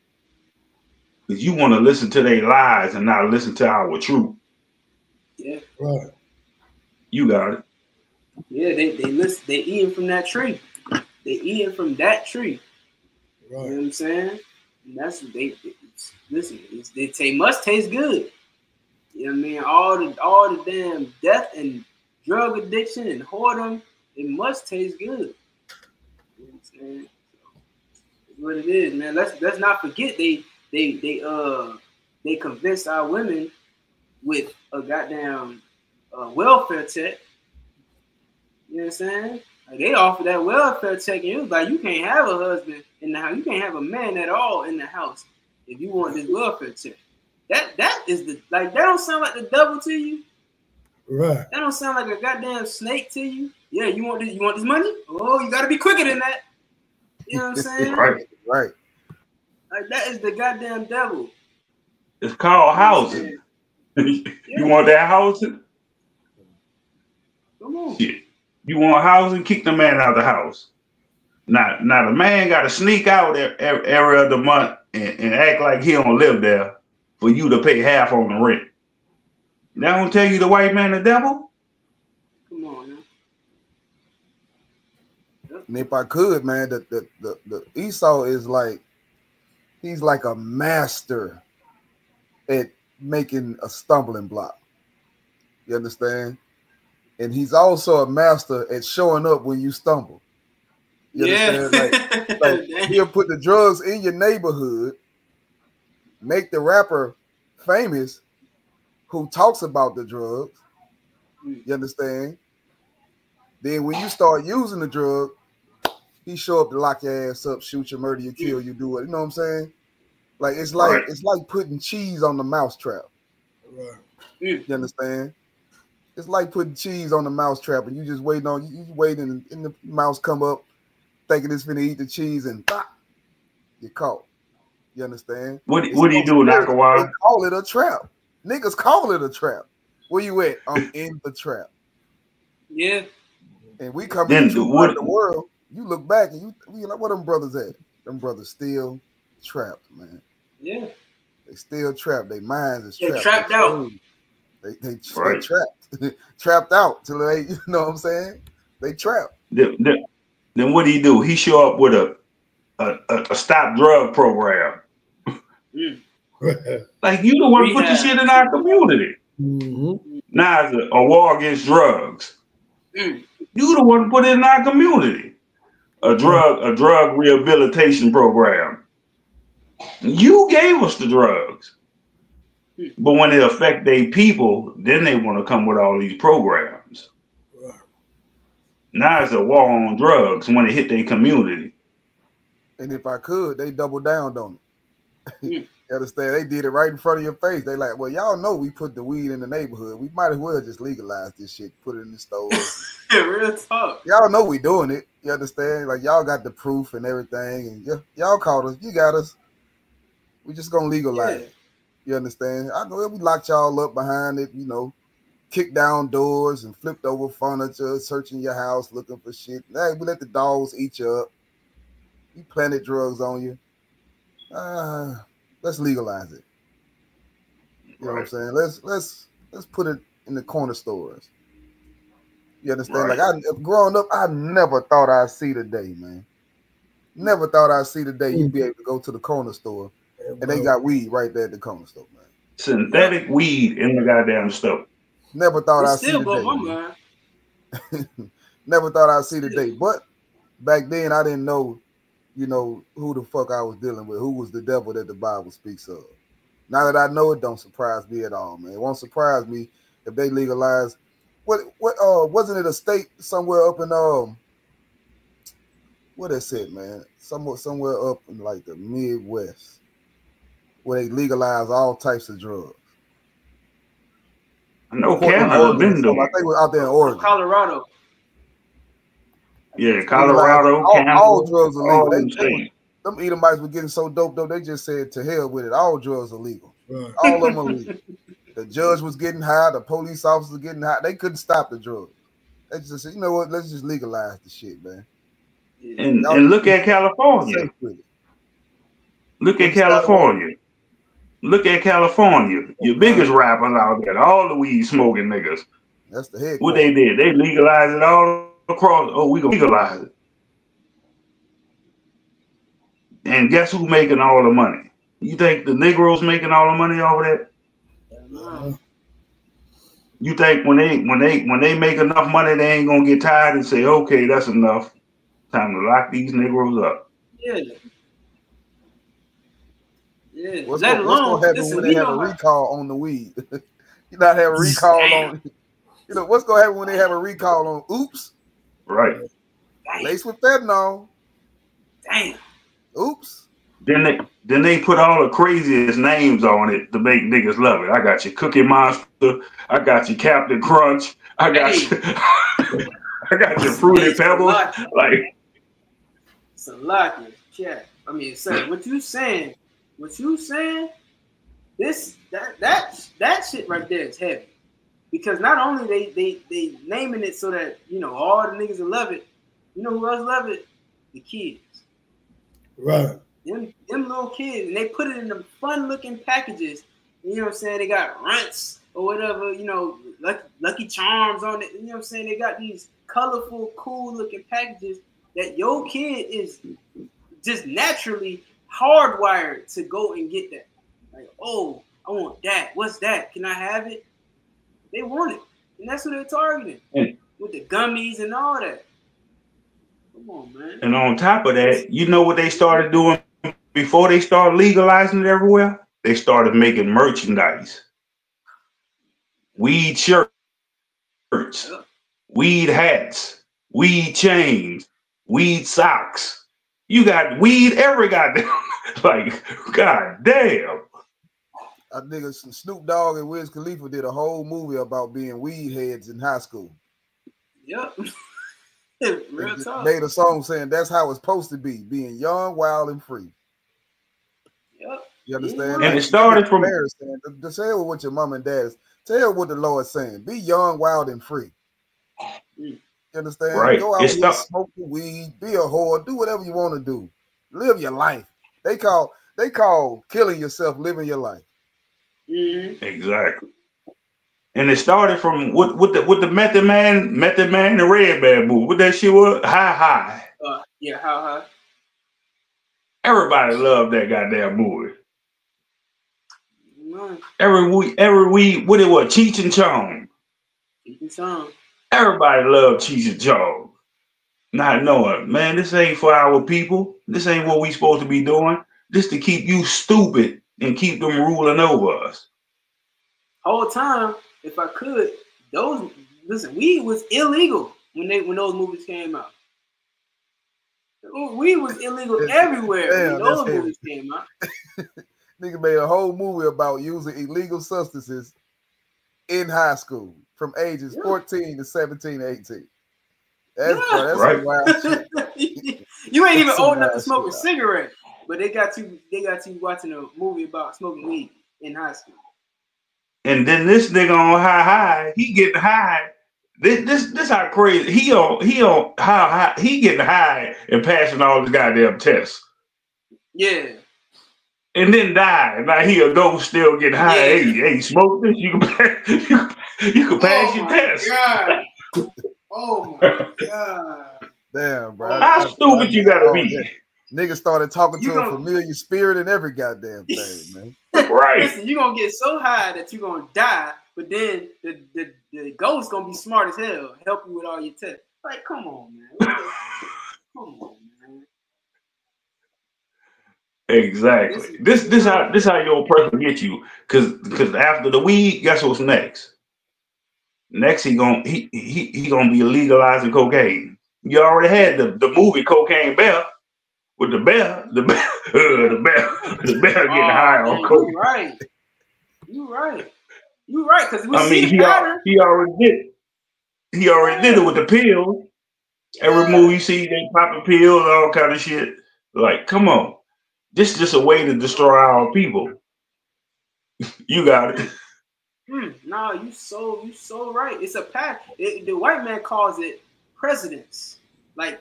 Because you want to listen to their lies and not listen to our truth. Yeah. Right. You got it. Yeah, they listen. They eating from that tree. They eating from that tree. Right. You know what I'm saying? And that's what they listen. They must taste good. You know what I mean? All the damn death and drug addiction and whoredom, it must taste good. You know what I'm saying? what it is, man. Let's not forget they convinced our women with a goddamn welfare check. You know what I'm saying? Like they offered that welfare check, and it was like you can't have a husband in the house. You can't have a man at all in the house if you want this welfare check. That is the like that don't sound like the devil to you. Right. That don't sound like a goddamn snake to you. Yeah, you want this? You want this money? Oh, you gotta be quicker than that. You know what I'm saying? Right. Right. Like that is the goddamn devil. It's called housing. You want that housing? Come on. Shit. You want housing? Kick the man out of the house. Now the man got to sneak out every other month and act like he don't live there for you to pay half on the rent. That don't tell you the white man the devil? Come on, man. And if I could, man, the Esau is like he's like a master at making a stumbling block. You understand? And he's also a master at showing up when you stumble. You understand? Like he'll put the drugs in your neighborhood, make the rapper famous who talks about the drugs. You understand? Then when you start using the drug, he show up to lock your ass up, shoot you, murder you, kill you, do it. You know what I'm saying? Like it's like it's like putting cheese on the mousetrap. Right. You understand? It's like putting cheese on the mousetrap, and you just waiting on you waiting, and the mouse come up, thinking it's gonna eat the cheese, and pop, you're caught. You understand? What do you do, Nakawa? They call it a trap. Niggas call it a trap. Where you at? I'm in the trap. Yeah. And we come into the part of the world. You look back and you like, where them brothers at? Them brothers still trapped, man. Yeah. They still trapped. Their minds is They're trapped. trapped out. They trapped. Trapped out till they, you know what I'm saying? They trapped. Then what do? He show up with a stop drug program. Like you the one who put the shit in our community. Mm-hmm. Now it's a war against drugs. You the one who put it in our community. A drug rehabilitation program. You gave us the drugs. But when it affect their people, then they want to come with all these programs. Now it's a war on drugs when it hit their community. And if I could, they double down on it. You understand? They did it right in front of your face. They like, well, y'all know we put the weed in the neighborhood. We might as well just legalize this shit, put it in the stores. Real talk. Y'all know we doing it. You understand? Like y'all got the proof and everything, and y'all called us. You got us. We just gonna legalize it. You understand? I know we locked y'all up behind it. You know, kicked down doors and flipped over furniture, searching your house looking for shit. Hey, we let the dogs eat you up. We planted drugs on you. Let's legalize it. You know what I'm saying? Let's put it in the corner stores. You understand? Like growing up, I never thought I'd see the day, man. Never thought I'd see the day you'd be able to go to the corner store and they got weed right there at the corner store, man. Synthetic weed in the goddamn store. Never thought I'd see the day. Never thought I'd see the day. But back then I didn't know, you know, who the fuck I was dealing with, who was the devil that the Bible speaks of. Now that I know it, don't surprise me at all, man. It won't surprise me if they legalize. What wasn't it a state somewhere up in what they said, man? Somewhere up in like the Midwest where they legalize all types of drugs. I know Canada's been doing. I think it was out there in Oregon. Colorado. Yeah, Colorado, all drugs are legal. Them Edomites were getting so dope, though, they just said, to hell with it. All drugs are legal. Right. All of them are legal. The judge was getting high. The police officers were getting high. They couldn't stop the drugs. They just said, you know what? Let's just legalize the shit, man. And look at California. Look at California. Look at California. Your biggest rappers out there, all the weed smoking niggas. That's the head. What they did, they legalized it all across. Oh, we gonna legalize it. And guess who making all the money? You think the Negroes making all the money off of that? You think when they make enough money, they ain't gonna get tired and say, okay, that's enough. Time to lock these Negroes up. Yeah. Yeah. What's Let gonna alone happen listen. when We they have a know how. recall on the weed? You not have a recall Damn. on. You know what's gonna happen when they have a recall on? Oops. Right. Laced with fentanyl. Damn. Oops. Then they put all the craziest names on it to make niggas love it. I got your Cookie Monster. I got your Captain Crunch. I got Hey. I got your Fruity Pebbles. Like it's a lot of chat. I mean, sir, what you saying? This that shit right there is heavy. Because not only they naming it so that all the niggas will love it. You know who else love it? The kids. Right. Them little kids, and they put it in the fun looking packages. You know what I'm saying? They got runts or whatever, Lucky Charms on it. You know what I'm saying? They got these colorful, cool looking packages that your kid is just naturally hardwired to go and get that. Like, oh, I want that. What's that? Can I have it? They want it. And that's what they're targeting. With the gummies and all that. Come on, man. And on top of that, you know what they started doing before they started legalizing it everywhere? They started making merchandise. Weed shirts, weed hats, weed chains, weed socks. You got weed every goddamn, like, goddamn. I think Snoop Dogg and Wiz Khalifa did a whole movie about being weed heads in high school. Yep. Real talk. Made a song saying that's how it's supposed to be, being young, wild, and free. Yep. You understand? And like, it started from to tell what your mom and dad is. Tell what the Lord's saying. Be young, wild, and free. You understand? Right. Go out here, smoke the weed, be a whore, do whatever you want to do. Live your life. They call killing yourself living your life. Mm-hmm. Exactly. And it started from with the Method Man and Redman movie. What that shit was? High. Yeah, how? Everybody loved that goddamn movie. Mm-hmm. Every week, what it was, Cheech and Chong. Everybody loved Cheech and Chong. Not knowing, man, this ain't for our people. This ain't what we supposed to be doing. This to keep you stupid and keep them ruling over us. Whole time, if I could, weed was illegal when those movies came out. Weed was illegal everywhere when those movies came out. Nigga made a whole movie about using illegal substances in high school from ages 14 to 17, 18. That's right. Some wild shit. You ain't even old enough to smoke a cigarette, but they got you watching a movie about smoking weed in high school. And then this nigga on high, he getting high. This how crazy he on how he getting high and passing all his goddamn tests. Yeah. And then die. Now he a ghost still getting high. Yeah. Hey, smoke this. You can pass your test. God. Oh my God. Damn, bro. How stupid you gotta be? Niggas started talking to a familiar spirit and every goddamn thing, man. Right. Listen, you're gonna get so high that you're gonna die, but then the ghost gonna be smart as hell, help you with all your tests. Like, come on, man. Come on, man. Exactly. This how your person get you. Cause after the weed, guess what's next? Next he gonna be legalizing cocaine. You already had the movie Cocaine Bear with the bear getting high on coke. You right. Cause we see the pattern. He already did it with the pills. Every movie you see, they popping pills, all kind of shit. Like, come on. This is just a way to destroy our people. You got it. No, you so right. It's a path. The white man calls it precedence. Like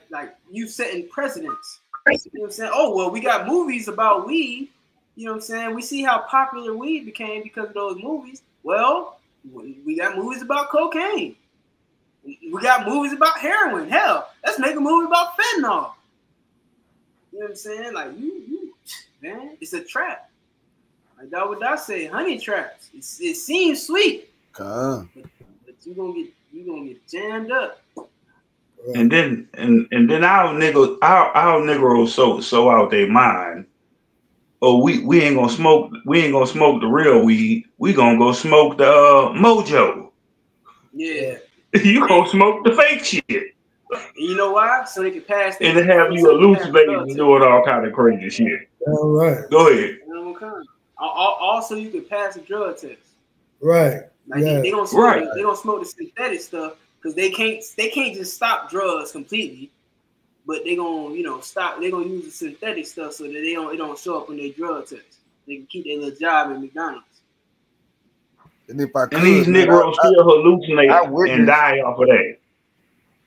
you setting precedence. You know what I'm saying? Oh, well, we got movies about weed. You know what I'm saying? We see how popular weed became because of those movies. Well, we got movies about cocaine. We got movies about heroin. Hell, let's make a movie about fentanyl. You know what I'm saying? Like, you man, it's a trap. Like that what I say, honey traps. It seems sweet, but you gonna get jammed up. And then our niggas so out their mind. oh, we ain't gonna smoke the real weed. We gonna go smoke the mojo. Yeah. You gonna smoke the fake shit. And you know why? So they can pass And the to have you hallucinating and doing all kind of crazy shit. All right. Go ahead. Also, you can pass a drug test. Right. Like yeah. they don't smoke they don't smoke the synthetic stuff because they can't just stop drugs completely, but they gonna stop. They gonna use the synthetic stuff so that it don't show up in their drug test. They can keep their little job at McDonald's. And if I could, and these Negroes still hallucinate and die off of that.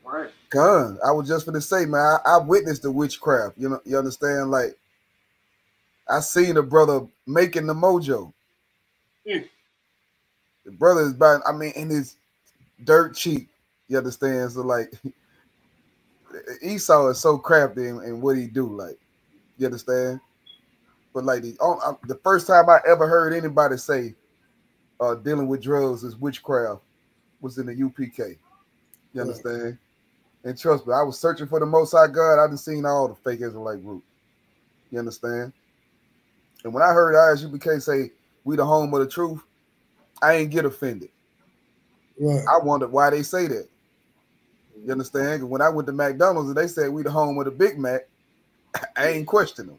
Right. Gun. I was just gonna say, man, I witnessed the witchcraft. You know, you understand? Like, I seen a brother making the mojo. Mm. The brother is buying, I mean, and it's dirt cheap. You understand? So like, Esau is so crafty in what he do. Like, you understand? But like the first time I ever heard anybody say dealing with drugs is witchcraft was in the UPK. You understand? And trust me, I was searching for the Most High God. I done seen all the fake Israelite groups. You understand? And when I heard ISUPK say we the home of the truth, I ain't get offended. Right. I wondered why they say that. You understand? And when I went to McDonald's and they said we the home of the Big Mac, I ain't question them.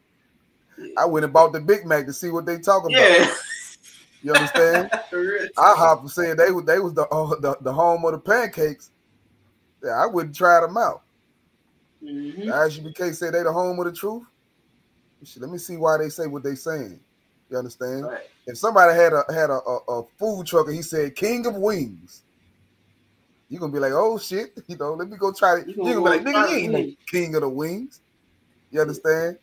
I went and bought the Big Mac to see what they talking about. You understand? I hopped and said they was the home of the pancakes. Yeah, I wouldn't try them out. Mm-hmm. The ISUPK said they the home of the truth. Let me see why they say what they saying. You understand? Right. If somebody had a food truck and he said King of Wings, you're gonna be like, oh shit, let me go try it. You're gonna be like, nigga, you ain't no King of the Wings. You understand?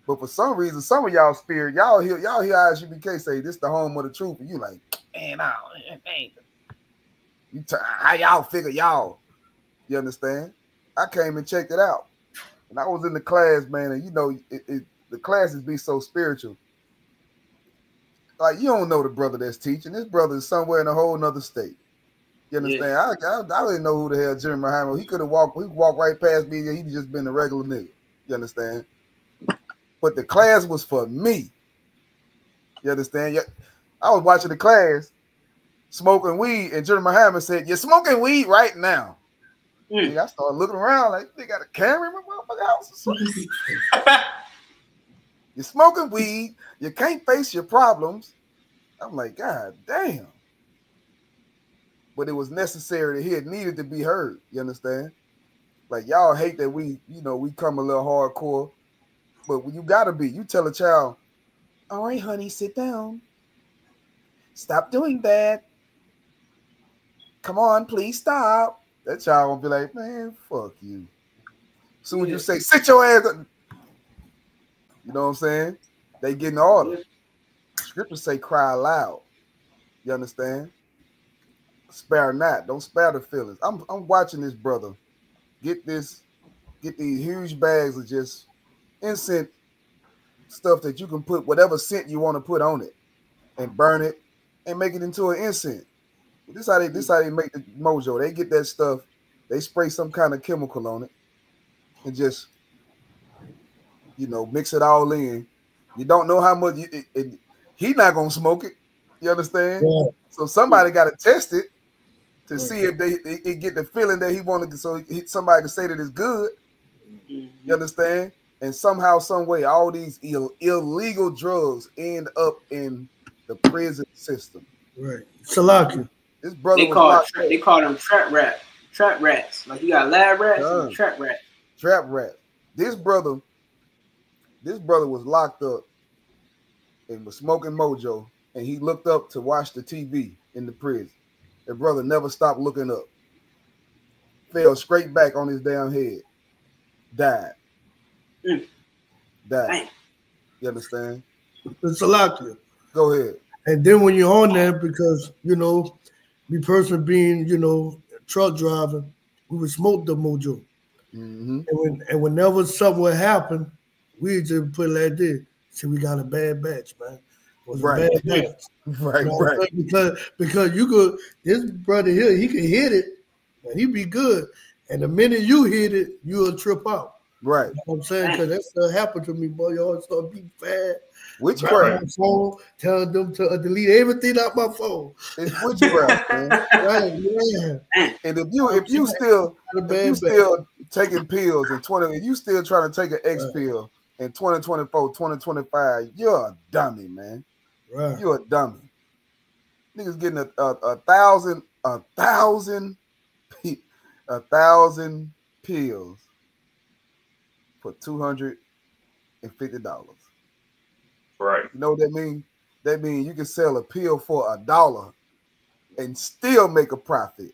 But for some reason, some of y'all spirit, y'all hear ISUPK say this the home of the truth, and you like, man, how y'all figure y'all? You understand? I came and checked it out, and I was in the class, man, and the classes be so spiritual. Like, you don't know the brother that's teaching. This brother is somewhere in a whole nother state. You understand? Yeah. I didn't know who the hell Jeremy Muhammad. He could walk right past me and he'd just been a regular nigga. You understand? But the class was for me. You understand? I was watching the class, smoking weed, and Jeremy Muhammad said, "You're smoking weed right now." And I started looking around like, they got a camera in my motherfucking house or something. You're smoking weed. You can't face your problems. I'm like, God damn. But it was necessary to hear. It needed to be heard. You understand? Like, y'all hate that we come a little hardcore. But you got to be. You tell a child, all right, honey, sit down. Stop doing that. Come on, please stop. That child will be like, man, fuck you. As soon as you say, sit your ass up. You know what I'm saying? They get in order. Scriptures say cry loud. You understand? Spare not. Don't spare the feelings. I'm watching this brother get these huge bags of just incense stuff that you can put whatever scent you want to put on it and burn it and make it into an incense. This how they make the mojo. They get that stuff, they spray some kind of chemical on it and just mix it all in. You don't know how much he's not gonna smoke it. You understand? Yeah. So somebody got to test it to see if they get the feeling that he wanted to, so somebody can say that it's good. You understand? And somehow, some way, all these illegal drugs end up in the prison system. Right. Salaki. This brother they call them trap rats. Like, you got lab rats and trap rats. Trap rat. This brother was locked up and was smoking mojo, and he looked up to watch the TV in the prison. The brother never stopped looking up. Fell straight back on his damn head. Died. Died. Dang. You understand? It's a lot to you. Go ahead. And then when you're on there, because, me personally being, truck driving, we would smoke the mojo. Mm-hmm. And whenever something would happen, we just put it like this. See, we got a bad batch, man. It was a bad batch. Right, right. Because you could, this brother here, he could hit it and he'd be good. And the minute you hit it, you'll trip out. Right. You know what I'm saying? Because that stuff happened to me, boy. Y'all start being fat. Witchcraft. My phone, telling them to delete everything out my phone. It's witchcraft, man. Right, yeah. And if you still taking pills in 20, if you still trying to take an X pill in 2024, 2025, you're a dummy, man. Right. You're a dummy. Niggas getting a thousand pills for $250. Right. You know what that means? That means you can sell a pill for $1 and still make a profit.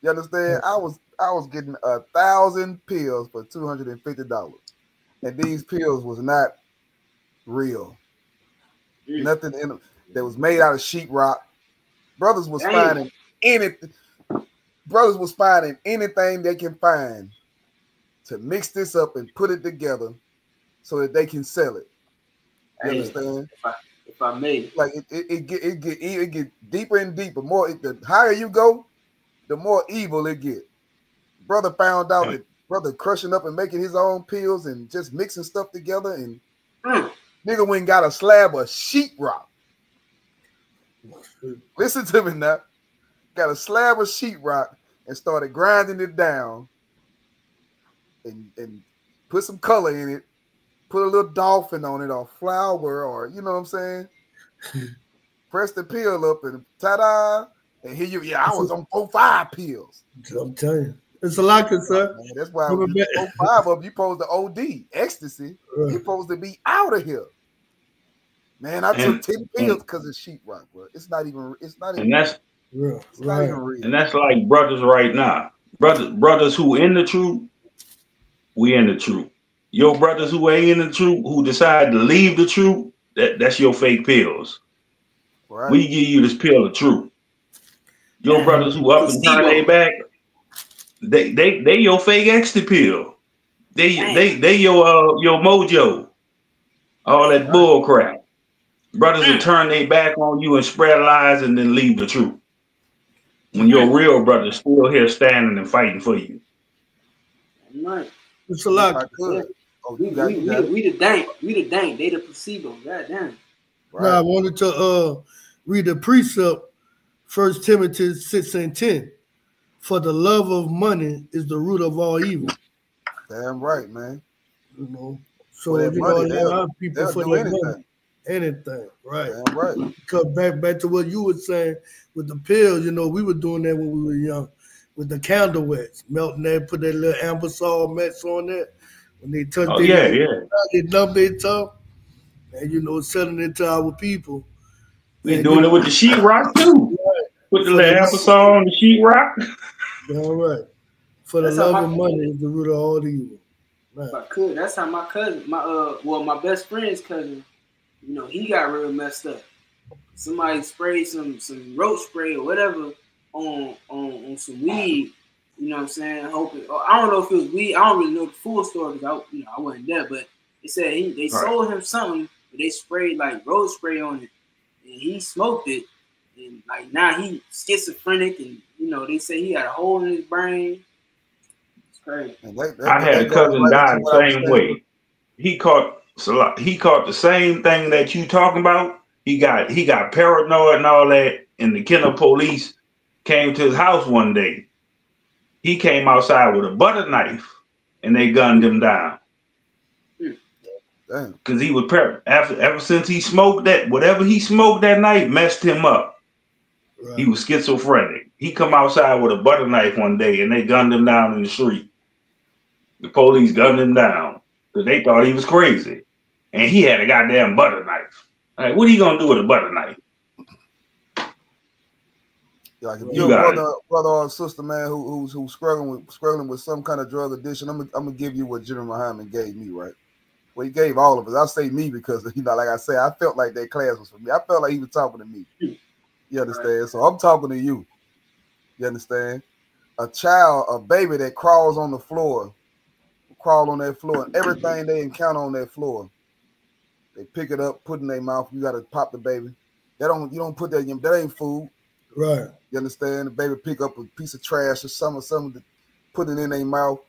You understand? I was getting 1,000 pills for $250, and these pills was not real. Nothing in them that was made out of sheetrock. Brothers was finding anything. Brothers was finding anything they can find to mix this up and put it together so that they can sell it. You understand? If I may, like it get deeper and deeper. The higher you go, the more evil it get. Brother found out that brother crushing up and making his own pills and just mixing stuff together, and nigga went and got a slab of sheetrock. Listen to me now. Got a slab of sheetrock and started grinding it down and put some color in it, put a little dolphin on it or flower, or you know what I'm saying? Press the pill up and ta-da. And here you, I was on 4-5 pills. I'm telling you. It's a lot, sir. Man, that's why 4-5 of you supposed to OD, ecstasy. You supposed to be out of here. Man, I took 10 pills because of sheetrock, bro. It's not even not even real. And that's like brothers right now. Brothers who in the truth, we in the truth. Your brothers who ain't in the truth, who decide to leave the truth, that's your fake pills. Right. We give you this pill of truth. Your brothers who up and turn their back, they your fake ecstasy pill. They your mojo. All that bull crap. Brothers will turn their back on you and spread lies and then leave the truth. When your real brother's still here standing and fighting for you. Right. It's a lot. Oh, we the dank. They the placebo. God damn. Right. Now I wanted to read the precept, 1 Timothy 6:10. For the love of money is the root of all evil. Damn right, man. You know, so you know, a lot of people for their money, anything, right? Damn right. Because back to what you were saying with the pills, you know, we were doing that when we were young, with the candle wax, melting that, put that little ambasol mix on there. When they touch they numb their tongue, and you know, selling it to our people. We doing it with the sheetrock too. Right. Put the little ambasol on the sheetrock. All right. For the love of money is the root of all evil. Right. If I could, that's how my cousin, my best friend's cousin, you know, he got real messed up. Somebody sprayed some roach spray or whatever on some weed. You know what I'm saying? Hoping, I don't know if it was weed. I don't really know the full story because I wasn't there. But they said they sold him something, but they sprayed like roach spray on it, and he smoked it, and like now he schizophrenic, and you know they say he had a hole in his brain. It's crazy. I had a cousin die the same way. He caught the same thing that you talking about. He got paranoid and all that, and the killer police came to his house one day. He came outside with a butter knife, and they gunned him down. Because he was ever since he smoked that, whatever he smoked that night messed him up. Right. He was schizophrenic. He come outside with a butter knife one day, and they gunned him down in the street. The police gunned him down because they thought he was crazy, and he had a goddamn butter knife. Like, what are you gonna do with a butter knife? Like if you're a brother or sister, man, who's struggling with some kind of drug addiction, I'm gonna give you what General Yahanna gave me, right? Well, he gave all of us. I'll say me because, you know, like I say, I felt like that class was for me. I felt like he was talking to me. You understand? Right. So I'm talking to you. You understand? A baby that crawls on the floor, crawl on that floor, and everything they encounter on that floor, they pick it up, put it in their mouth. You gotta pop the baby. You don't put that in. That ain't food. Right. You understand? The baby pick up a piece of trash or something to put it in their mouth.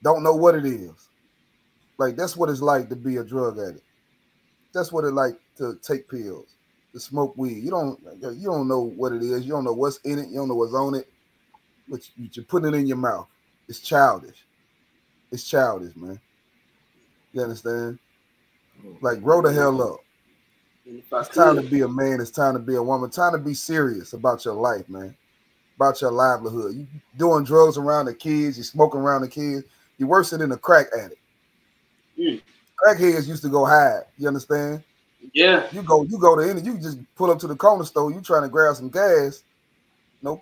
don't know what it is. Like that's what it's like to be a drug addict. That's what it's like to take pills, to smoke weed. You don't know what it is. You don't know what's in it. You don't know what's on it. But you're putting it in your mouth. It's childish. It's childish, man. You understand? Like grow the hell up. It's time to be a man. It's time to be a woman. Time to be serious about your life, man. About your livelihood. You doing drugs around the kids. You smoking around the kids. You're worse than a crack addict. Crackheads used to go hide. You understand? Yeah. You go to any. You just pull up to the corner store. You trying to grab some gas.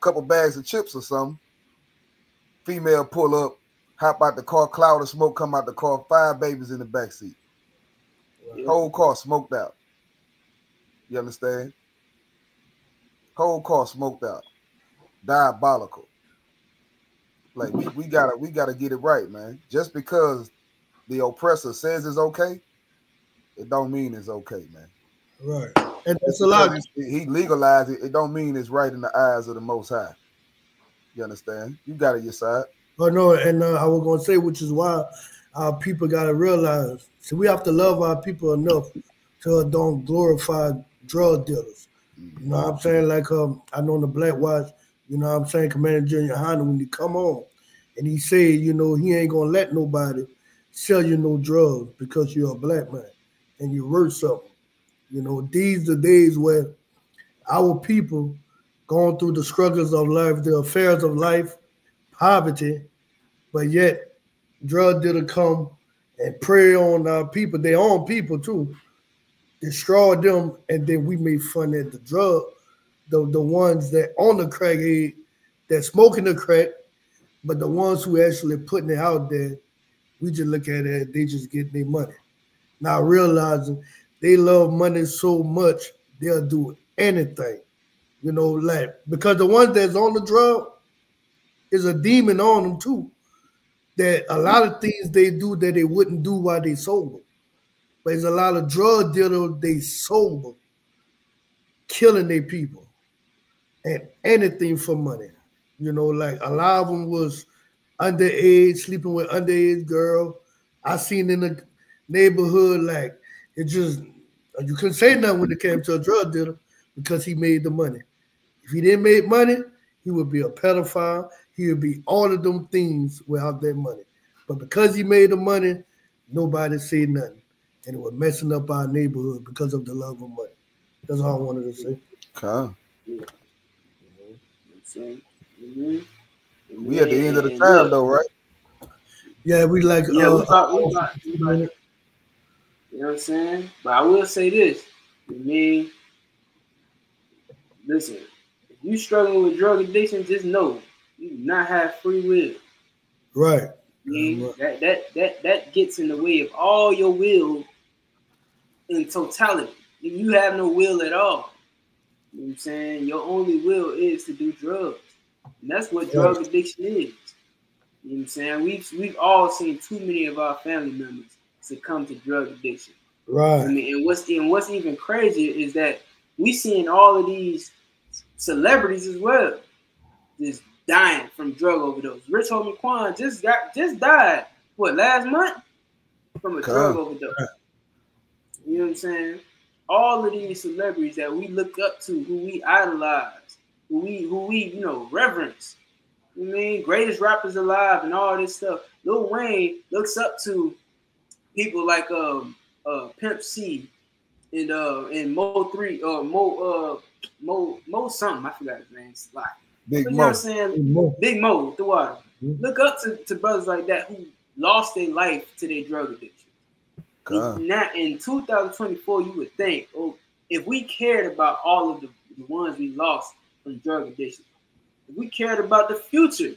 Couple bags of chips or something. Female pull up, hop out the car, cloud of smoke come out the car. 5 babies in the backseat. Whole car smoked out. You understand? Whole car smoked out. Diabolical. Like we gotta get it right, man. Just because the oppressor says it's okay, it don't mean it's okay, man. Right. And that's a lot. He legalized it. It don't mean it's right in the eyes of the Most High. You understand? You got it your side. Oh no, and I was gonna say, which is why our people gotta realize. So we have to love our people enough to don't glorify drug dealers. You know what I'm saying? Like I know in the Black Watch, you know what I'm saying, Commanding General Yahanna, when he come on and he said, he ain't gonna let nobody sell you no drugs because you're a black man and you're worth something. These are the days where our people going through the struggles of life, the affairs of life, poverty, but yet drug dealer come and prey on our people, their own people too, destroy them, and then we make fun at the drug, the ones that on the crackhead, that smoking the crack, but the ones who actually putting it out there, we just look at it, they just get their money. Now realizing they love money so much, they'll do anything. Because the ones that's on the drug is a demon on them too. That a lot of things they do that they wouldn't do while they sober. But there's a lot of drug dealers, they sober, killing their people and anything for money. Like a lot of them was underage, sleeping with underage girl. I seen in the neighborhood, like it just, you couldn't say nothing when it came to a drug dealer because he made the money. If he didn't make money, he would be a pedophile. He would be all of them things without that money. But because he made the money, nobody said nothing. And it was messing up our neighborhood because of the love of money. That's all I wanted to say. Okay. Mm-hmm. We at the end of the time, though, right? Yeah, we like. Yeah, we about, you know what I'm saying? But I will say this. Listen, if you struggling with drug addiction, just know you do not have free will. Right. That gets in the way of all your will in totality. You have no will at all. You know what I'm saying? Your only will is to do drugs. And that's what drug addiction is. You know what I'm saying? We've all seen too many of our family members succumb to drug addiction. Right. And what's even crazier is that we seeing all of these celebrities as well just dying from drug overdose. Rich Homie Quan just died last month from a drug overdose. You know what I'm saying? All of these celebrities that we look up to, who we idolize, who we reverence. You know what I mean? Greatest rappers alive and all this stuff. Lil Wayne looks up to people like Pimp C and Mo3 Mo something. I forgot his name. Like, Big Mo. You know what I'm saying? Big Mo, the water. Look up to brothers like that who lost their life to their drug addiction. Now in 2024, you would think, if we cared about all of the ones we lost from drug addiction, if we cared about the future,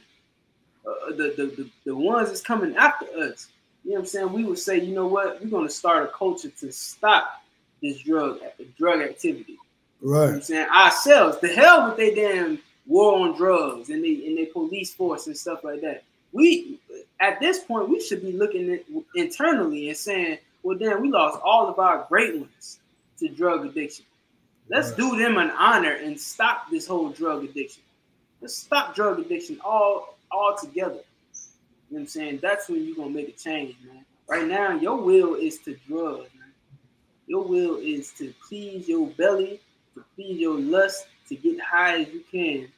the ones that's coming after us, you know what I'm saying? We would say, you know what? We're going to start a culture to stop this drug activity. Right. You know what I'm saying? Ourselves, the hell with they damn war on drugs and they police force and stuff like that. We, at this point, we should be looking at internally and saying, well, damn, we lost all of our great ones to drug addiction. Let's do them an honor and stop this whole drug addiction. Let's stop drug addiction all together. You know what I'm saying? That's when you're gonna make a change, man. Right now, your will is to drugs, man. Your will is to please your belly, to please your lust, to get high as you can,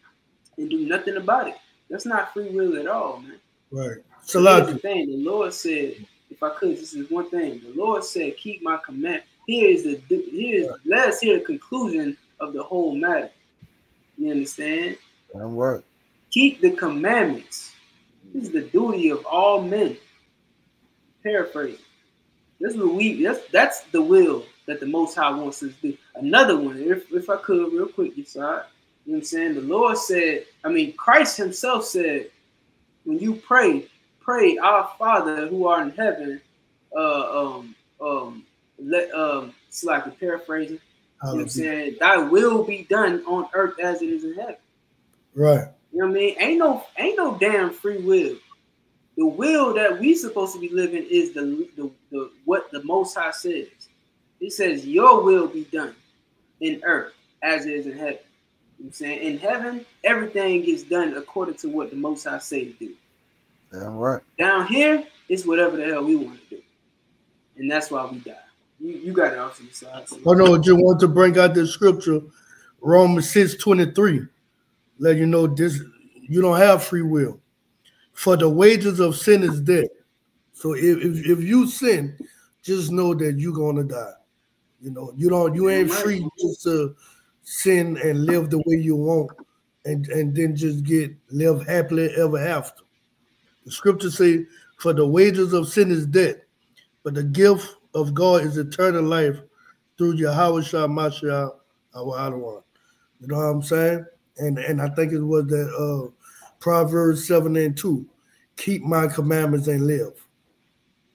and do nothing about it. That's not free will at all, man. Right. So here's the thing: the Lord said, if I could, this is one thing. The Lord said, "Keep my command." Let's hear the conclusion of the whole matter. You understand? Damn right. Keep the commandments. This is the duty of all men. Paraphrase. That's that's the will that the Most High wants us to do. Another one, if I could, real quick, you saw it. You know what I'm saying? The Lord said, Christ Himself said, when you pray, our Father who art in heaven. It's like a paraphrasing. You know what I'm saying? Thy will be done on earth as it is in heaven. Right. You know what I mean? Ain't no damn free will. The will that we supposed to be living is the what the Most High says. He says, your will be done in earth as it is in heaven. You know what I'm saying? In heaven, everything gets done according to what the Most High say to do. Damn right. Down here, it's whatever the hell we want to do. And that's why we die. You got it off to the side. So. Oh no, just want to bring out the scripture, Romans 6:23. Let you know this, you don't have free will. For the wages of sin is death. So if you sin, just know that you're gonna die. You know, you ain't free just to sin and live the way you want and then just live happily ever after. The scripture say, for the wages of sin is death, but the gift of God is eternal life through Yahushua Mashiach our Adonai. You know what I'm saying? And I think it was that Proverbs 7:2. Keep my commandments and live.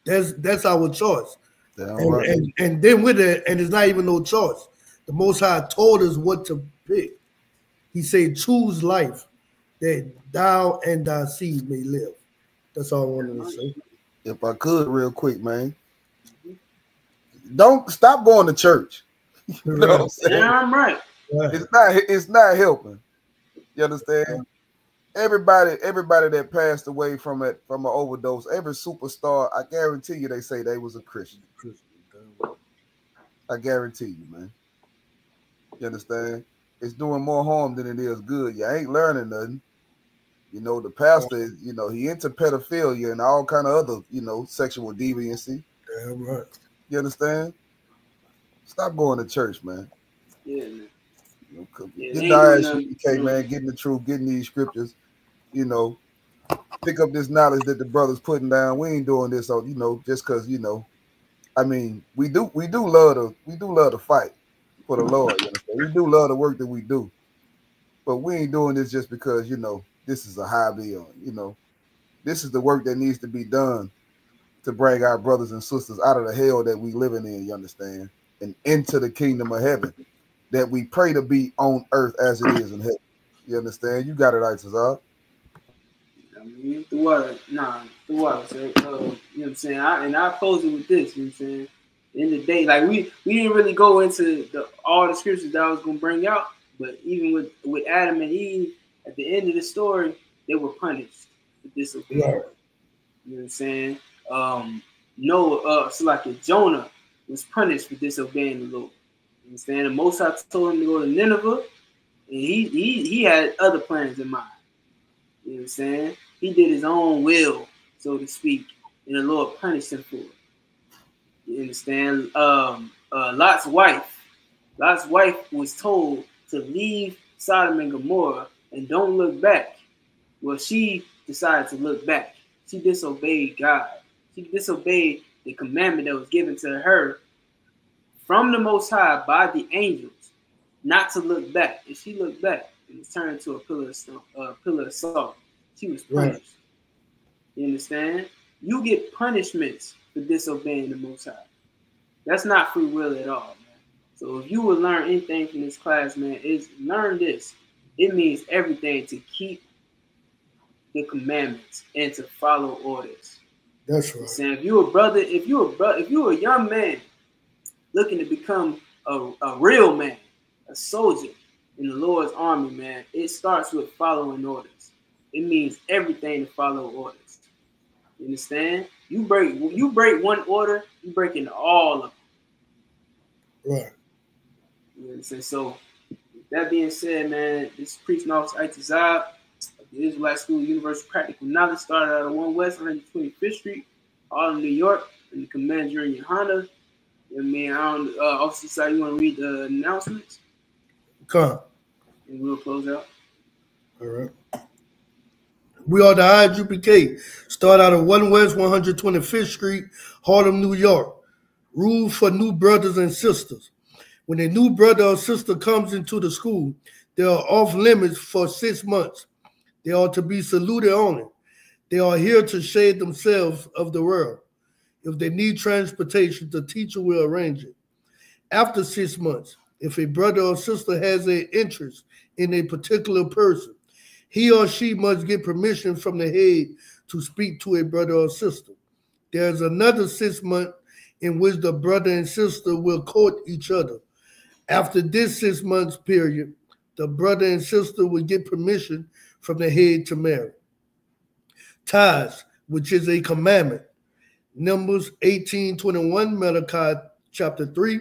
That's our choice. And then with it, and it's not even no choice. The Most High told us what to pick. He said, choose life that thou and thy seed may live. That's all I wanted to say. If I could, real quick, man. Don't stop going to church. You know what I'm saying? Yeah, I'm right. It's not helping. You understand? Everybody that passed away from an overdose, every superstar, I guarantee you they say they was a Christian. I guarantee you, man. You understand? It's doing more harm than it is good. You ain't learning nothing. You know, the pastor is, you know, he into pedophilia and all kind of other, you know, sexual deviancy. Damn right. You understand? Stop going to church, man. Yeah, man. You know, getting the ISUPK, man, getting the truth, getting these scriptures, you know, pick up this knowledge that the brothers putting down. We ain't doing this, you know, just because, you know, I mean, we do love to fight for the Lord. You understand? We do love the work that we do, but we ain't doing this just because, you know, this is a hobby or, you know, this is the work that needs to be done to bring our brothers and sisters out of the hell that we living in. You understand? And into the kingdom of heaven that we pray to be on earth as it is in heaven. You understand? You got it, Isaac. I mean, the water, so, you know what I'm saying? I close it with this, you know what I'm saying? At the end of the day, like we didn't really go into all the scriptures that I was gonna bring out, but even with Adam and Eve, at the end of the story, they were punished for disobedience. Right. You know what I'm saying? Jonah was punished for disobeying the Lord. You understand? And Moses told him to go to Nineveh, and he had other plans in mind. You know what I'm saying? He did his own will, so to speak, and the Lord punished him for it. You understand? Lot's wife was told to leave Sodom and Gomorrah and don't look back. Well, she decided to look back. She disobeyed God. She disobeyed the commandment that was given to her from the Most High by the angels, not to look back. If she looked back, it was turned into a pillar of salt. She was punished. Right. You understand? You get punishments for disobeying the Most High. That's not free will at all, man. So if you would learn anything from this class, man, is learn this. It means everything to keep the commandments and to follow orders. That's right. Saying if you're a young man looking to become a real man, a soldier in the Lord's army, man, it starts with following orders. It means everything to follow orders. You understand? You break one order, you breaking all of them. Right. You understand? So, with that being said, man, this is Preaching Officer Itazab of the Israelite School of Universal Practical Knowledge, started out of 1 West 125th Street, Harlem, New York, and the Commanding General Yahanna. I mean, Officer Side, you want to read the announcements? Come. And we'll close out. All right. We are the ISUPK. Start out of 1 West 125th Street, Harlem, New York. Rule for new brothers and sisters. When a new brother or sister comes into the school, they are off limits for 6 months. They are to be saluted only. They are here to shade themselves of the world. If they need transportation, the teacher will arrange it. After 6 months, if a brother or sister has an interest in a particular person, he or she must get permission from the head to speak to a brother or sister. There's another 6 months in which the brother and sister will court each other. After this 6 months period, the brother and sister will get permission from the head to marry. Tithes, which is a commandment. Numbers 18:21, Malachi chapter 3,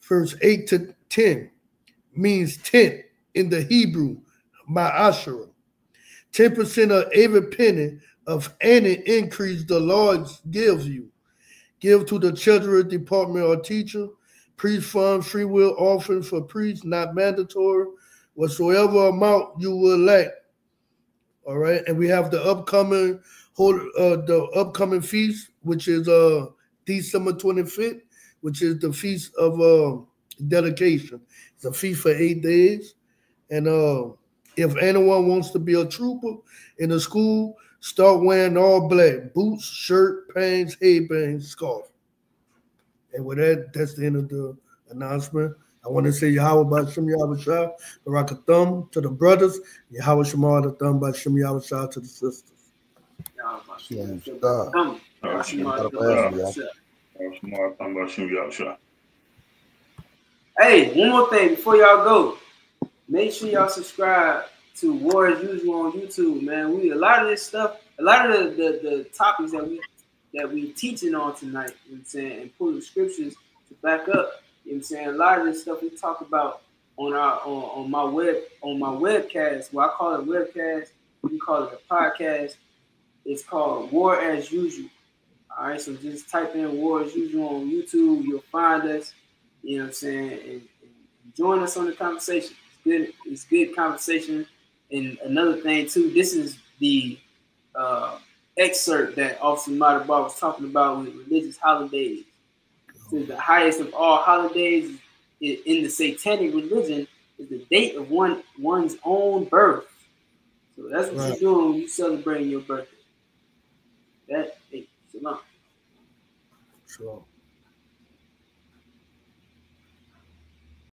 verse 8 to 10, means tent in the Hebrew, ma'ashara. 10% of every penny of any increase the Lord gives you. Give to the treasury department or teacher. Priest fund, free will offering for priests, not mandatory. Whatsoever amount you will lack. All right, and we have the upcoming feast, which is December 25th, which is the feast of dedication. It's a feast for 8 days, and if anyone wants to be a trooper in the school, start wearing all black: boots, shirt, pants, headbands, scarf. And with that, that's the end of the announcement. I want to say Yahweh Ba'Shem Yahweh Shah, Barakathum to the brothers, Yahweh Shema the Thumb Ba'Shem Yahweh Shah to the sisters. Hey, one more thing before y'all go. Make sure y'all subscribe to War as Usual on YouTube, man. A lot of this stuff, a lot of the topics that we teaching on tonight, you know what I'm saying, and pulling scriptures to back up, you know what I'm saying. A lot of this stuff we talk about on my webcast. Well, I call it webcast, you call it a podcast. It's called War as Usual. All right, so just type in War as Usual on YouTube, you'll find us, you know what I'm saying, and join us on the conversation. It's good conversation. And another thing too, this is the excerpt that Officer Madabar was talking about with religious holidays. So the highest of all holidays in the satanic religion is the date of one's own birth. So that's what you're doing when you celebrating your birthday. That shalom. Sure.